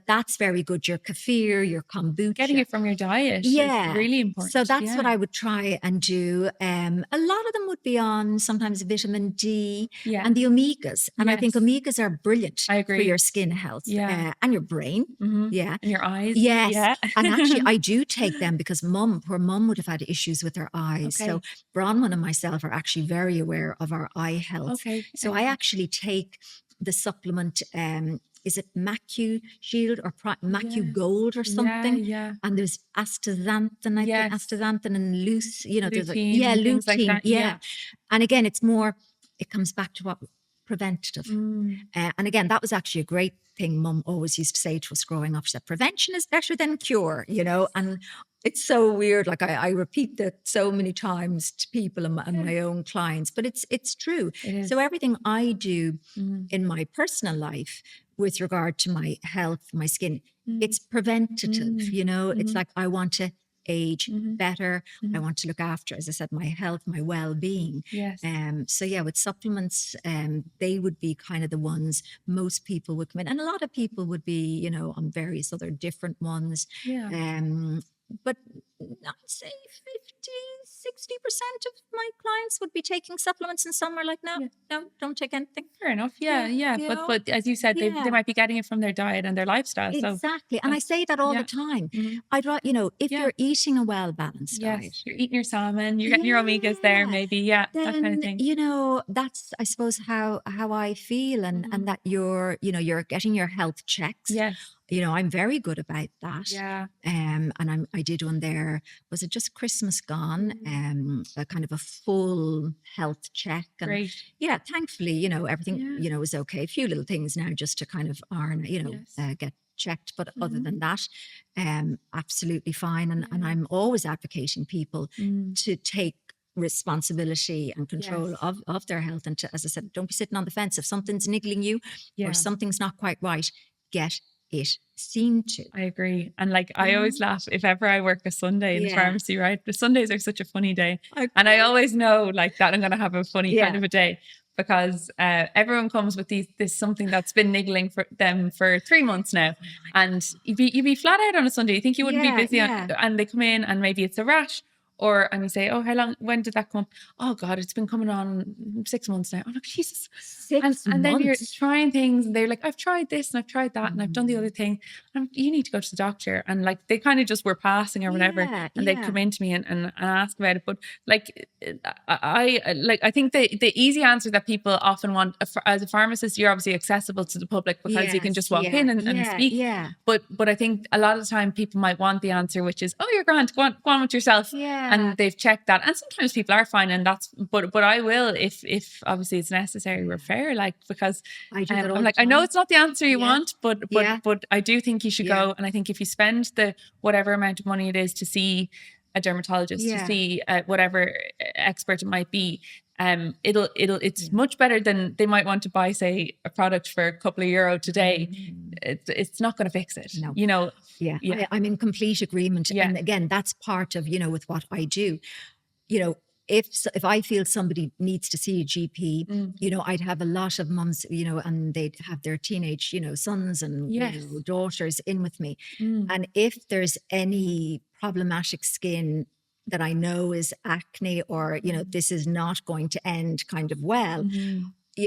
that's very good. Your kefir, your kombucha. Getting it from your diet is really important. So that's what I would try and do. A lot of them would be on sometimes vitamin D and the omegas. And I think omegas are brilliant for your skin health and your brain. And your eyes. Yes. And actually, I do take them because poor mum would have had issues with her eyes. So Bronwyn and myself are actually very aware of our eye health. So I actually take the supplement, is it Macu Shield or Macu Gold or something? And there's astaxanthin, I think, astaxanthin and there's lutein. Like And again, it comes back to what preventative. And again, that was actually a great thing Mum always used to say to us growing up. She said, prevention is better than cure, and it's so weird. Like I repeat that so many times to people and my own clients, but it's true. So everything I do in my personal life with regard to my health, my skin, it's preventative, it's like I want to age better. I want to look after, as I said, my health, my well-being. So with supplements, they would be kind of the ones most people would come in, and a lot of people would be, on various other different ones. But I'd say 50-60% of my clients would be taking supplements, and some are like, no, don't take anything. Fair enough. But as you said, they might be getting it from their diet and their lifestyle. Exactly. And I say that all the time. I'd rather, if you're eating a well-balanced diet. You're eating your salmon, you're getting your omegas there, maybe. Then, that kind of thing. That's, I suppose, how I feel, and that you're getting your health checks. I'm very good about that. And I did one there. Was it just Christmas gone? A kind of a full health check. And Great. Thankfully, everything, was okay. A few little things now just to kind of get checked. But other than that, absolutely fine. And I'm always advocating people to take responsibility and control of their health. And as I said, don't be sitting on the fence. If something's niggling you or something's not quite right, get it seen to. I agree. And I always laugh if ever I work a Sunday in the pharmacy, right? The Sundays are such a funny day. And I always know that I'm going to have a funny kind of a day, because everyone comes with this something that's been niggling for them for 3 months now. And you'd be flat out on a Sunday. You think you wouldn't be busy and they come in and maybe it's a rash, and you say, oh, when did that come up? Oh God, it's been coming on 6 months now. I'm like, Jesus. 6 And then you're months. trying things and they're like, I've tried this and I've tried that and I've done the other thing. And you need to go to the doctor. And like, they kind of just were passing or whatever. Yeah, And they'd come into me and ask about it. But like, I think the easy answer that people often want, as a pharmacist, you're obviously accessible to the public because you can just walk in and speak. Yeah. But I think a lot of the time people might want the answer, which is, oh, you're grand, go on with yourself. Yeah. And they've checked that. And sometimes people are fine, and but I will, if obviously it's necessary, refer, like, because I do that all I'm the like, I know time. it's not the answer you want, but I do think you should Yeah. go. And I think if you spend the whatever amount of money it is to see a dermatologist, to see whatever expert it might be, it's much better than they might want to buy, say, a product for a couple of euro today. It's not going to fix it. No. You know. Yeah. I'm in complete agreement. Yeah. And again, that's part of, with what I do. If I feel somebody needs to see a GP, I'd have a lot of mums, and they'd have their teenage, sons and daughters in with me. And if there's any problematic skin that I know is acne, or, this is not going to end kind of well,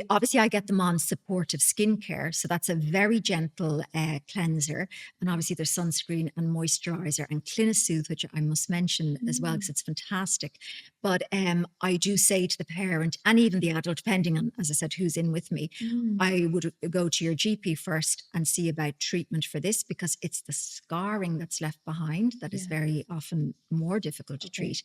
obviously I get them on supportive skincare. So that's a very gentle cleanser. And obviously there's sunscreen and moisturizer and Clinisoothe, which I must mention as well, because it's fantastic. But I do say to the parent and even the adult, depending on, as I said, who's in with me, I would go to your GP first and see about treatment for this, because it's the scarring that's left behind that is very often more difficult to treat.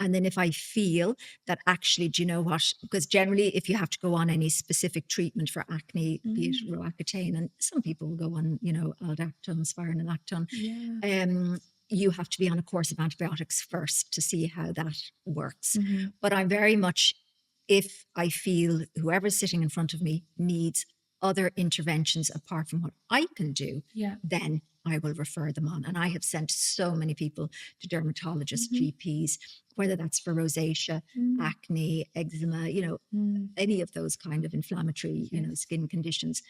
And then if I feel that actually, do you know what? Because generally, if you have to go on any specific treatment for acne, be it Roaccutane, and some people will go on, aldactone, spironolactone, you have to be on a course of antibiotics first to see how that works. But I'm very much, if I feel whoever's sitting in front of me needs other interventions apart from what I can do, then I will refer them on. And I have sent so many people to dermatologists, GPs, whether that's for rosacea, acne, eczema, any of those kind of inflammatory, skin conditions.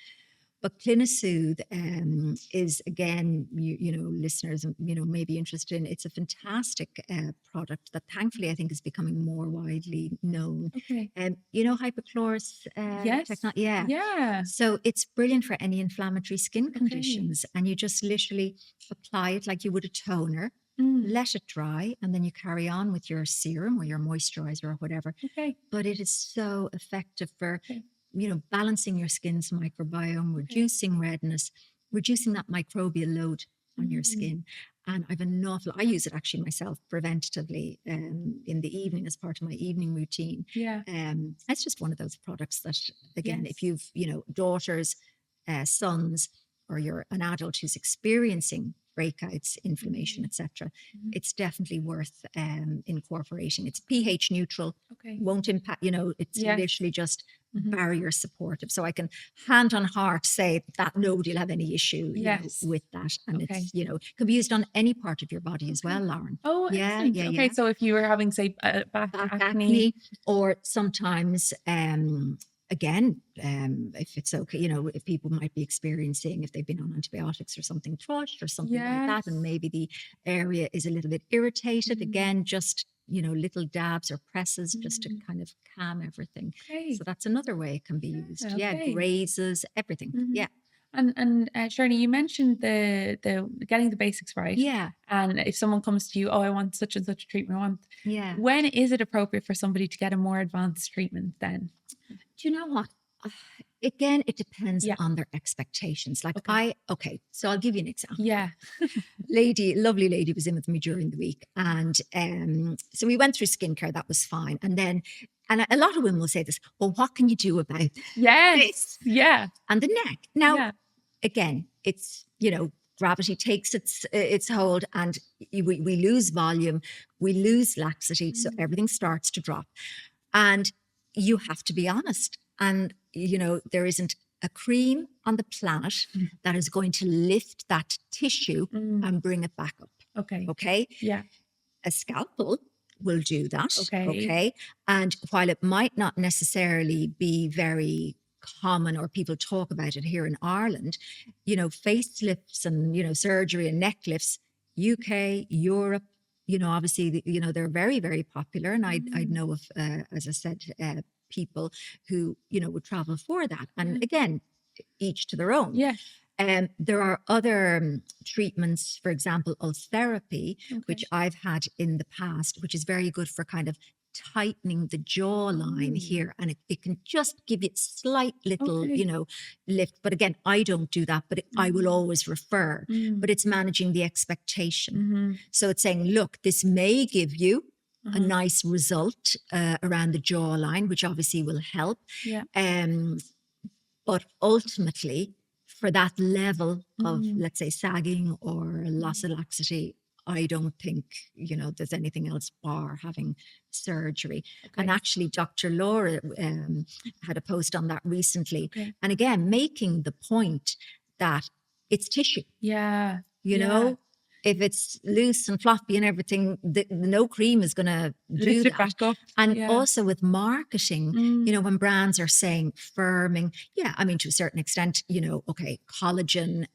But Clinisoothe is, again, listeners, may be interested in. It's a fantastic product that thankfully I think is becoming more widely known. Okay. Hypochlorous technology. Yeah. So it's brilliant for any inflammatory skin conditions. And you just literally apply it like you would a toner, let it dry, and then you carry on with your serum or your moisturizer or whatever. Okay. But it is so effective for balancing your skin's microbiome, reducing redness, reducing that microbial load on your skin. And I've I use it actually myself preventatively in the evening as part of my evening routine. Yeah. It's just one of those products that, again, if you've, daughters, sons, or you're an adult who's experiencing breakouts, inflammation, etc., it's definitely worth incorporating. It's pH neutral, won't impact, it's literally just barrier supportive. So I can hand on heart say that nobody will have any issue with that. And it's, can be used on any part of your body as well, Lauren. Oh, excellent. Okay, so if you were having, say, back acne, or sometimes again, if it's okay, if people might be experiencing, if they've been on antibiotics or something, thrush or something like that, and maybe the area is a little bit irritated, again, just, little dabs or presses just to kind of calm everything. Okay. So that's another way it can be used. Grazes, everything. And Sherna, you mentioned the getting the basics right. Yeah. And if someone comes to you, oh, I want such and such a treatment, when is it appropriate for somebody to get a more advanced treatment then? Do you know what? Again, it depends on their expectations. Like so I'll give you an example. Yeah. Lovely lady was in with me during the week. And so we went through skincare, that was fine. And then, and a lot of women will say this, well, what can you do about this? Yeah. And the neck. Now, again, it's, gravity takes its hold, and we lose volume, we lose laxity, so everything starts to drop. And you have to be honest. And, there isn't a cream on the planet that is going to lift that tissue and bring it back up. Okay? Yeah. A scalpel will do that. Okay. And while it might not necessarily be very common or people talk about it here in Ireland, facelifts and, surgery and neck lifts, UK, Europe, obviously, they're very, very popular. And I'd know of, as I said, people who, would travel for that. And again, each to their own. Yeah. There are other treatments, for example, ultherapy, which I've had in the past, which is very good for kind of tightening the jawline here. And it can just give it slight little, lift. But again, I don't do that, but I will always refer. But it's managing the expectation. So it's saying, look, this may give you a nice result around the jawline, which obviously will help. Yeah. But ultimately, for that level of, let's say, sagging or loss of laxity, I don't think, there's anything else bar having surgery. And actually, Dr. Laura had a post on that recently. And again, making the point that it's tissue. Yeah. You know, if it's loose and floppy and everything, no cream is going to do that. Back up. And also with marketing, when brands are saying firming, I mean, to a certain extent, collagen,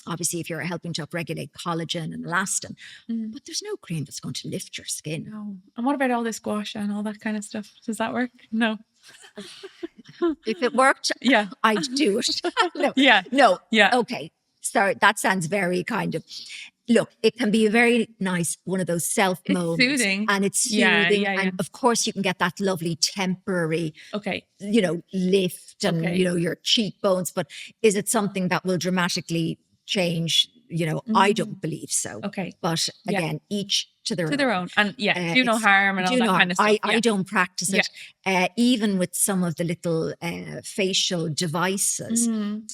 obviously if you're helping to upregulate collagen and elastin, but there's no cream that's going to lift your skin. No. And what about all this gua sha and all that kind of stuff? Does that work? No. If it worked, I'd do it. Okay. Sorry, that sounds very kind of... Look, it can be a very nice, one of those self-molds. It's soothing. And it's soothing. And of course, you can get that lovely temporary, lift and, your cheekbones. But is it something that will dramatically change? I don't believe so. But again, each to their own. And do no harm and all that kind of stuff. I don't practice it. Even with some of the little facial devices, and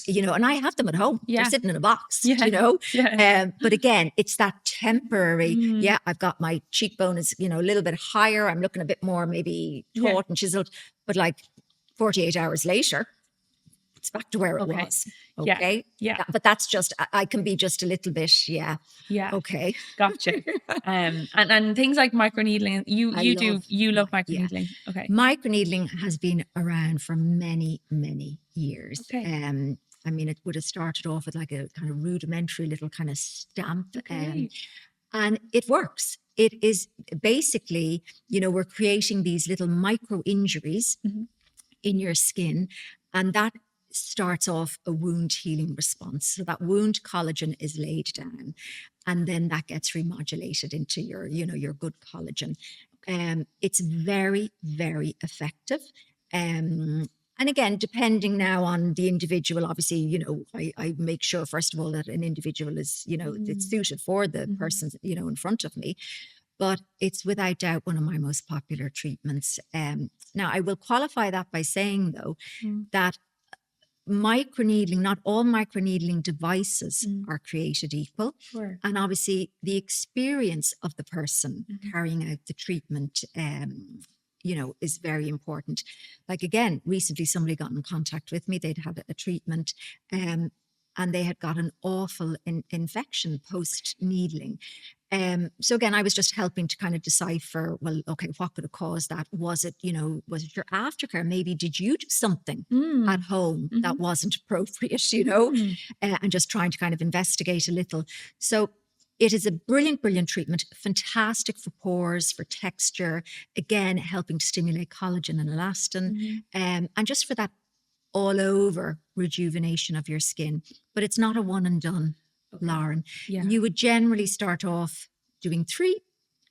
I have them at home. They're sitting in a box, But again, it's that temporary, I've got my cheekbone is, a little bit higher. I'm looking a bit more maybe taut and chiseled, but like 48 hours later, it's back to where it was. Okay. Yeah. But that's just, I can be just a little bit, Okay. Gotcha. And things like microneedling, you love microneedling. Okay. Microneedling has been around for many, many years. Okay. I mean, it would have started off with like a kind of rudimentary little kind of stamp. And it works. It is basically, we're creating these little micro injuries in your skin, and that starts off a wound healing response. So that wound collagen is laid down, and then that gets remodulated into your, your good collagen. It's very, very effective. And again, depending now on the individual, obviously, I make sure, first of all, that an individual is, it's suited for the person, in front of me. But it's without doubt one of my most popular treatments. Now, I will qualify that by saying, though, that microneedling, not all microneedling devices are created equal. Sure. And obviously the experience of the person carrying out the treatment, is very important. Like, again, recently somebody got in contact with me. They'd had a treatment and they had got an awful infection post-needling. So again, I was just helping to kind of decipher, well, okay, what could have caused that? Was it your aftercare? Maybe did you do something at home that wasn't appropriate, and just trying to kind of investigate a little. So it is a brilliant, brilliant treatment, fantastic for pores, for texture, again, helping to stimulate collagen and elastin, and just for that all over rejuvenation of your skin. But it's not a one and done. Lauren, you would generally start off doing 3,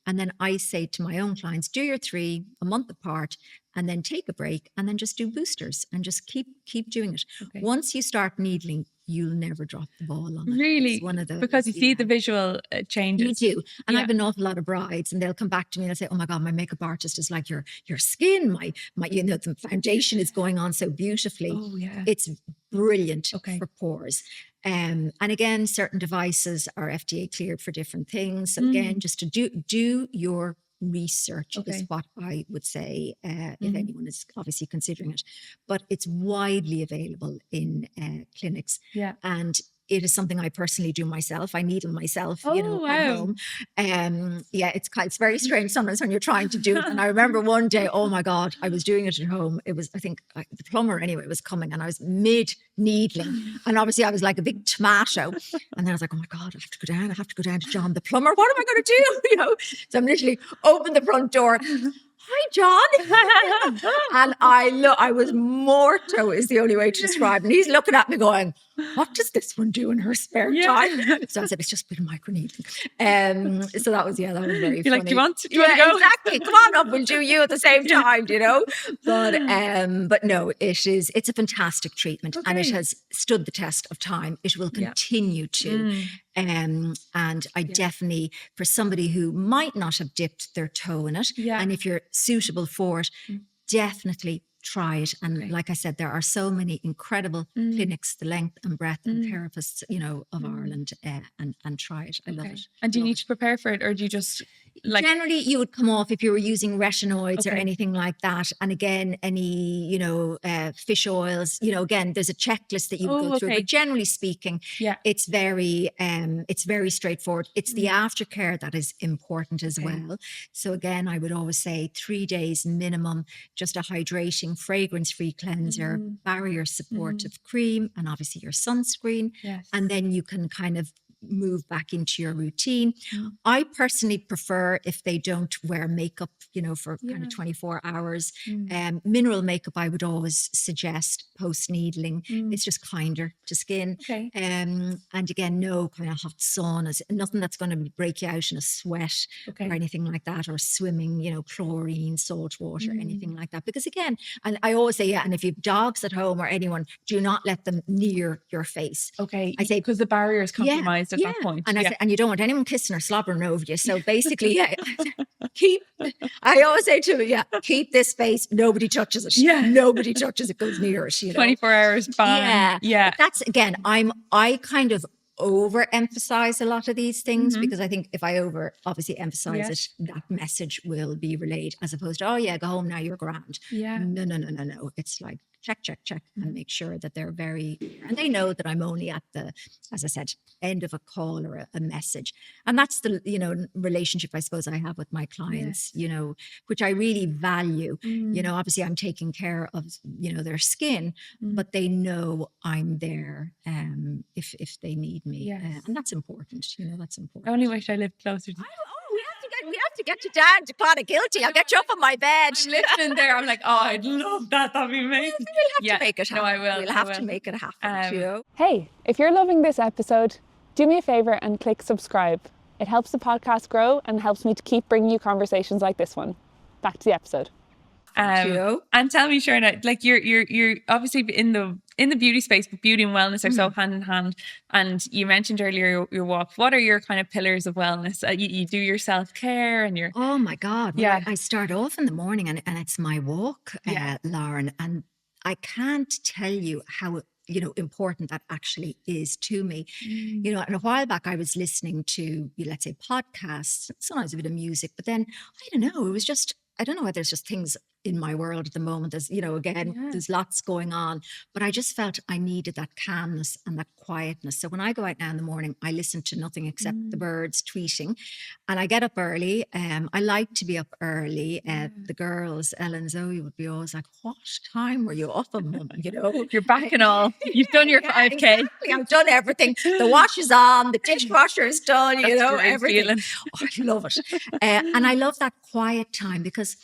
and then I say to my own clients, do your 3 a month apart, and then take a break, and then just do boosters, and just keep doing it. Once you start needling, you'll never drop the ball on it. Really? It's one of those, because you see the visual changes. You do. And I have an awful lot of brides, and they'll come back to me and they'll say, oh my God, my makeup artist is like your skin. My the foundation is going on so beautifully. Oh yeah. It's brilliant for pores. And again, certain devices are FDA cleared for different things. So again, just to do your research is what I would say, if anyone is obviously considering it. But it's widely available in clinics. Yeah. And it is something I personally do myself. I needle myself, Oh, at wow. home. It's very strange sometimes when you're trying to do it. And I remember one day, oh my God, I was doing it at home. It was, I think, the plumber anyway was coming, and I was mid needling, and obviously I was like a big tomato. And then I was like, oh my God, I have to go down to John the plumber. What am I going to do? So I'm literally open the front door. Hi, John. And I was morto is the only way to describe it. And he's looking at me going, what does this one do in her spare time? So I said, it's just a bit of microneedling. So that was very You're funny. like, do you want to go? Exactly. Come on up, we'll do you at the same time, But no, it's a fantastic treatment, and it has stood the test of time. It will continue to. And I definitely, for somebody who might not have dipped their toe in it, and if you're suitable for it, definitely try it. And like I said, there are so many incredible clinics, the length and breadth and therapists, of Ireland, and try it. I love it. And do you need to prepare for it, or do you just generally you would come off if you were using retinoids or anything like that? And again, any, fish oils, again, there's a checklist that you would go through, but generally speaking, it's very straightforward. It's the aftercare that is important as well. So again, I would always say 3 days minimum, just a hydrating, fragrance-free cleanser, barrier supportive cream, and obviously your sunscreen. And then you can kind of move back into your routine. I personally prefer if they don't wear makeup, for kind of 24 hours. Mineral makeup, I would always suggest post needling. It's just kinder to skin. And again, no kind of hot saunas, nothing that's going to break you out in a sweat or anything like that, or swimming, chlorine, salt water, anything like that. Because again, and I always say, and if you have dogs at home or anyone, do not let them near your face. I say, because the barrier is compromised at that point. And I say, and you don't want anyone kissing or slobbering over you. So basically, I always say to them, keep this space. Nobody touches it. Nobody touches it, goes near it. 24 hours ban. But that's, again, I kind of overemphasize a lot of these things because I think if I obviously emphasize it, that message will be relayed, as opposed to, go home now, you're grand. No. It's like, check, and make sure that they're and they know that I'm only at the, as I said, end of a call or a message. And that's the, relationship I suppose I have with my clients, which I really value. Obviously I'm taking care of, their skin, but they know I'm there if they need me. And that's important, that's important. I only wish I lived closer to we have to get you down to Clonagilty. I'll get you up on my bed. I'm listening there. I'm like, I'd love that. That'd be amazing. We'll have to make it happen. No, I will. We'll have to make it happen. Hey, if you're loving this episode, do me a favor and click subscribe. It helps the podcast grow and helps me to keep bringing you conversations like this one. Back to the episode. And tell me, Sherna, like you're obviously in the beauty space, but beauty and wellness are so hand in hand. And you mentioned earlier your walk. What are your kind of pillars of wellness? You do your self-care and your... Oh my God. Well, I start off in the morning and it's my walk, Lauren. And I can't tell you how important that actually is to me. And a while back I was listening to, let's say, podcasts, sometimes a bit of music, but then I don't know, it was just, I don't know whether it's just things in my world at the moment. There's, there's lots going on, but I just felt I needed that calmness and that quietness. So when I go out now in the morning, I listen to nothing except the birds tweeting, and I get up early. I like to be up early. The girls, Ella and Zoe, would be always like, what time were you up, Mum? You're back and all. You've done your 5K. Exactly. I've done everything. The wash is on, the dishwasher is done, everything. Feeling. Oh, I love it. And I love that quiet time because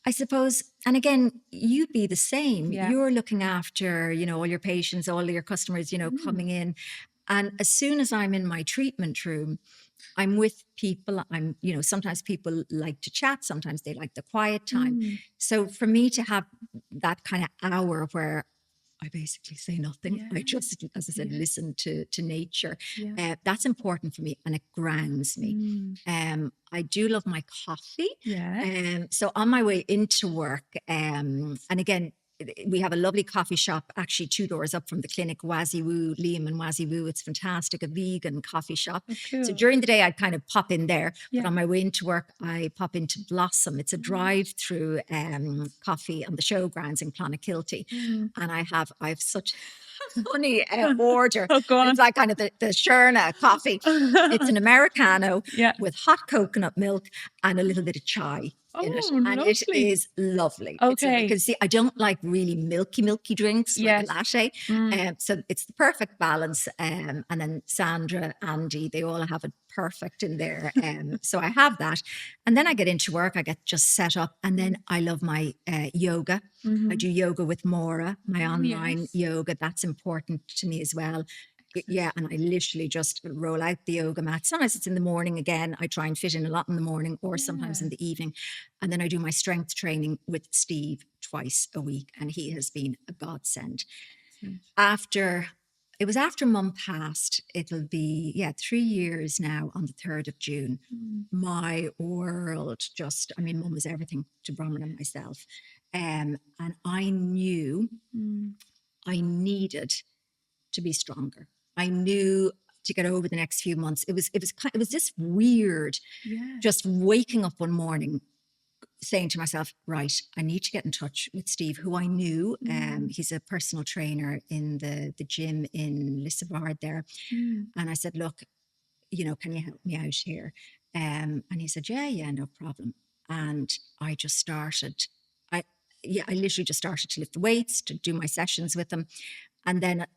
I suppose, and again, you'd be the same. You're looking after, all your patients, all your customers, coming in. And as soon as I'm in my treatment room, I'm with people. Sometimes people like to chat. Sometimes they like the quiet time. So for me to have that kind of hour where I basically say nothing. I just, as I said, listen to nature. That's important for me, and it grounds me. I do love my coffee. So on my way into work, and again, we have a lovely coffee shop, actually 2 doors up from the clinic, Wazzy Woo, Liam and Wazzy Woo. It's fantastic, a vegan coffee shop. Oh, cool. So during the day, I'd kind of pop in there. Yeah. But on my way into work, I pop into Blossom. It's a drive-through coffee on the showgrounds in Clonakilty. And I have such a funny order. Oh, go on. It's like kind of the Sherna coffee. It's an Americano with hot coconut milk and a little bit of chai in it. And lovely. it is lovely. Okay. Because see, I don't like really milky drinks like a latte. So it's the perfect balance. And then Sandra, Andy, they all have it perfect in there. So I have that. And then I get into work, I get just set up. And then I love my yoga. I do yoga with Maura, my online yoga. That's important to me as well. Yeah, and I literally just roll out the yoga mat. Sometimes it's in the morning again. I try and fit in a lot in the morning or sometimes in the evening. And then I do my strength training with Steve twice a week. And he has been a godsend. It was after Mum passed. It'll be, 3 years now on the 3rd of June. My world Mum was everything to Bronwyn and myself. And I knew I needed to be stronger. I knew to get over the next few months. It was this weird, just waking up one morning saying to myself, right, I need to get in touch with Steve, who I knew. He's a personal trainer in the gym in Lissabard there. And I said, look, can you help me out here? And he said, yeah, no problem. And I just started, I literally just started to lift the weights, to do my sessions with him. And then,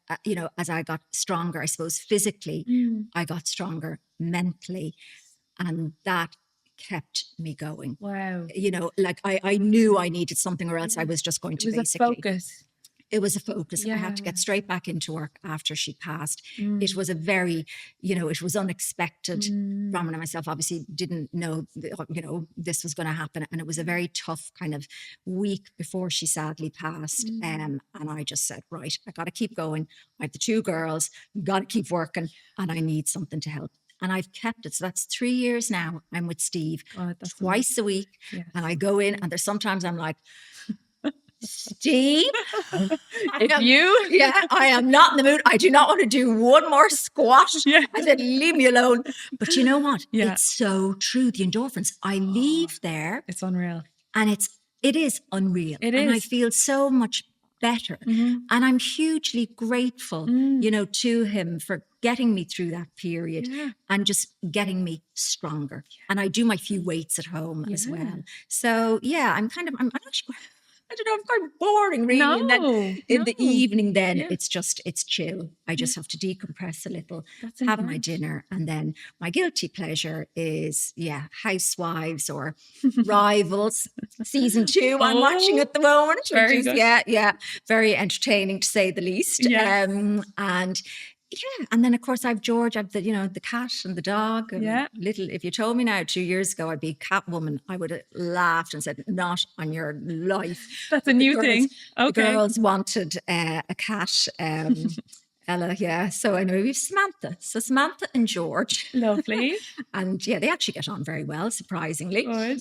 as I got stronger, I suppose physically, I got stronger mentally. And that kept me going. Wow. I knew I needed something or else I was just going to It was basically... a focus. It was a focus. I had to get straight back into work after she passed. It was a very, it was unexpected. Bronwyn and myself obviously didn't know, this was going to happen. And it was a very tough kind of week before she sadly passed. And I just said, right, I got to keep going. I have the 2 girls, got to keep working, and I need something to help. And I've kept it. So that's 3 years now. I'm with Steve twice a week. Yes. And I go in and there's sometimes I'm like, Steve, I am not in the mood. I do not want to do one more squat. I said, leave me alone. But you know what? It's so true. The endorphins. I leave there. It's unreal. And it is unreal. It and is. I feel so much better. And I'm hugely grateful, to him for getting me through that period and just getting me stronger. And I do my few weights at home as well. So I'm actually, I don't know, I'm quite boring really. No, and then in the evening, then it's chill. I just have to decompress a little, have my dinner. And then my guilty pleasure is, Housewives or Rivals, season 2. I'm watching at the moment. Very good. Very entertaining to say the least. And then of course I've George, I've the cat and the dog. And little, if you told me now 2 years ago I'd be Catwoman, I would have laughed and said, not on your life. That's a new thing. Okay. The girls wanted a cat, Ella, So anyway, we've Samantha. So Samantha and George. Lovely. And they actually get on very well, surprisingly. Good.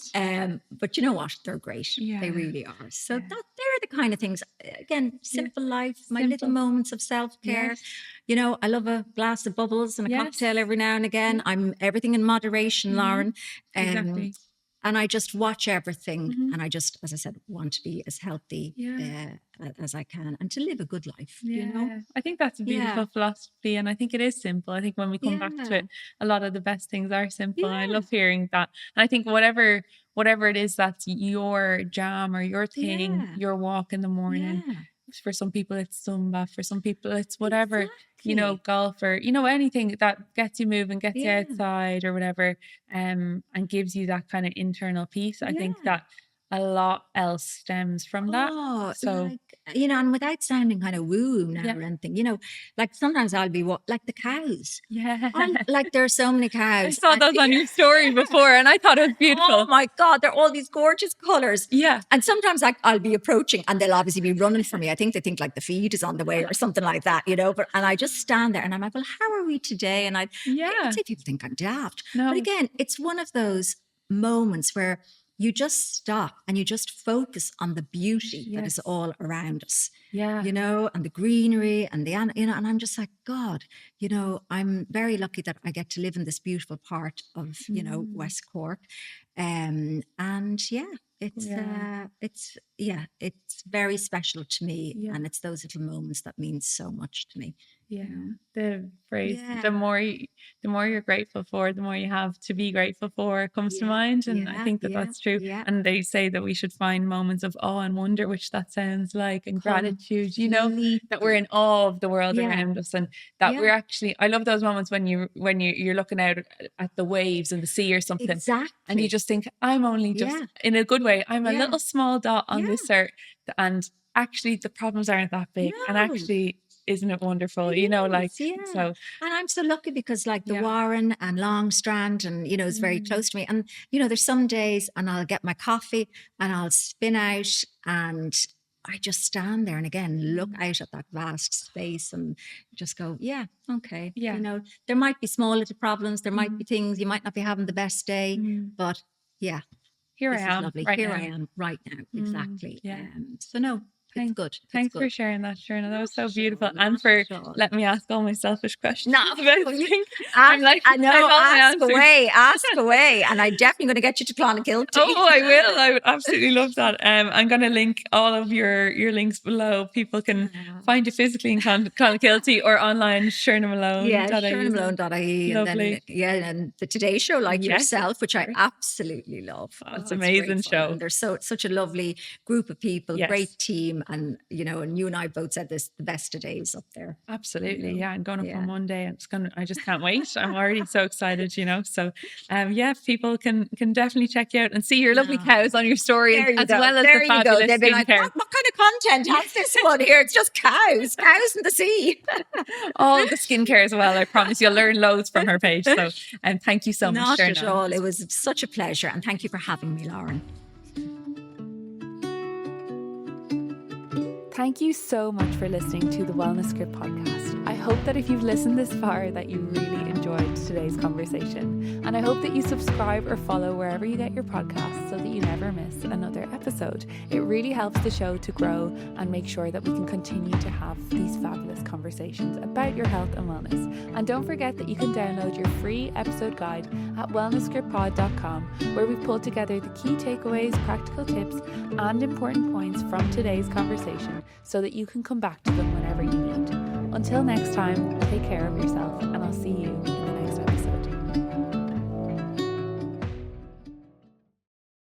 But you know what? They're great. They really are. So they're the kind of things, again, simple life, my little moments of self-care. Yes. I love a glass of bubbles and a cocktail every now and again. I'm everything in moderation, Lauren. Exactly. And I just watch everything. And I just, as I said, want to be as healthy as I can and to live a good life, I think that's a beautiful philosophy. And I think it is simple. I think when we come back to it, a lot of the best things are simple. I love hearing that. And I think whatever it is that's your jam or your thing, your walk in the morning. For some people it's Zumba, for some people it's whatever, golf or, anything that gets you moving, gets you outside or whatever, and gives you that kind of internal peace. I think that a lot else stems from that. So, and without sounding kind of woo now or anything, like sometimes I'll be like the cows. Like there are so many cows. I saw those on your story before and I thought it was beautiful. Oh my God, they're all these gorgeous colors. Yeah. And sometimes I'll be approaching and they'll obviously be running for me. I think they think like the feed is on the way or something like that, and I just stand there and I'm like, well, how are we today? And I say people think I'm daft. No. But again, it's one of those moments where you just stop and you just focus on the beauty that is Yes. all around us, Yeah. and the greenery and and I'm just like, God, I'm very lucky that I get to live in this beautiful part of, West Cork. And yeah, it's very special to me. Yeah. And it's those little moments that mean so much to me. Yeah. you know. The phrase, Yeah. the more you're grateful for, the more you have to be grateful for comes to Yeah, mind. And I yeah, think that yeah, that's true. yeah. And they say that we should find moments of awe and wonder, which that sounds like, and gratitude, that we're in awe of the world Yeah. around us, and that we're actually, I love those moments when you're looking out at the waves and the sea or something. Exactly. And you just think, I'm only just, Yeah. in a good way, I'm a Yeah. little small dot on Yeah. this earth. And actually the problems aren't that big. And No. actually, isn't it wonderful? It is, So. And I'm so lucky because the Yeah. Warren and Longstrand and, is very close to me. And, there's some days and I'll get my coffee and I'll spin out and I just stand there and again, look out at that vast space and just go, yeah, okay. Yeah. There might be small little problems. There might be things, you might not be having the best day, but yeah. Here this I is am. lovely. Right Here now. I am right now. Exactly. Yeah. So no, it's good. Thanks for sharing that, Sherna. That was so beautiful. And for let me ask all my selfish questions. No, I'm like, I know, ask away. And I'm definitely going to get you to Clonakilty. Oh, I will. I would absolutely love that. I'm going to link all of your links below. People can find you physically in Clonakilty or online, Sherna Malone. Yeah, ShernaMalone.ie. Lovely. And the Today Show, yourself, which I absolutely love. It's an amazing show. And there's such a lovely group of people, great team. And, and you and I both said this, the best of days up there. Absolutely. Yeah. I'm going up on Monday. I just can't wait. I'm already so excited, So, people can definitely check you out and see your lovely cows on your story as well as the fabulous They'll be like, skincare. what kind of content has this one here? It's just cows in the sea. All the skincare as well. I promise you'll learn loads from her page. So, thank you so much, Sherna. Not at all. It was such a pleasure. And thank you for having me, Lauren. Thank you so much for listening to the Wellness Script podcast. I hope that if you've listened this far that you really enjoyed today's conversation. And I hope that you subscribe or follow wherever you get your podcasts so that you never miss another episode. It really helps the show to grow and make sure that we can continue to have these fabulous conversations about your health and wellness. And don't forget that you can download your free episode guide at wellnessscriptpod.com, where we've pulled together the key takeaways, practical tips, and important points from today's conversation so that you can come back to them whenever you need. Until next time, take care of yourself, and I'll see you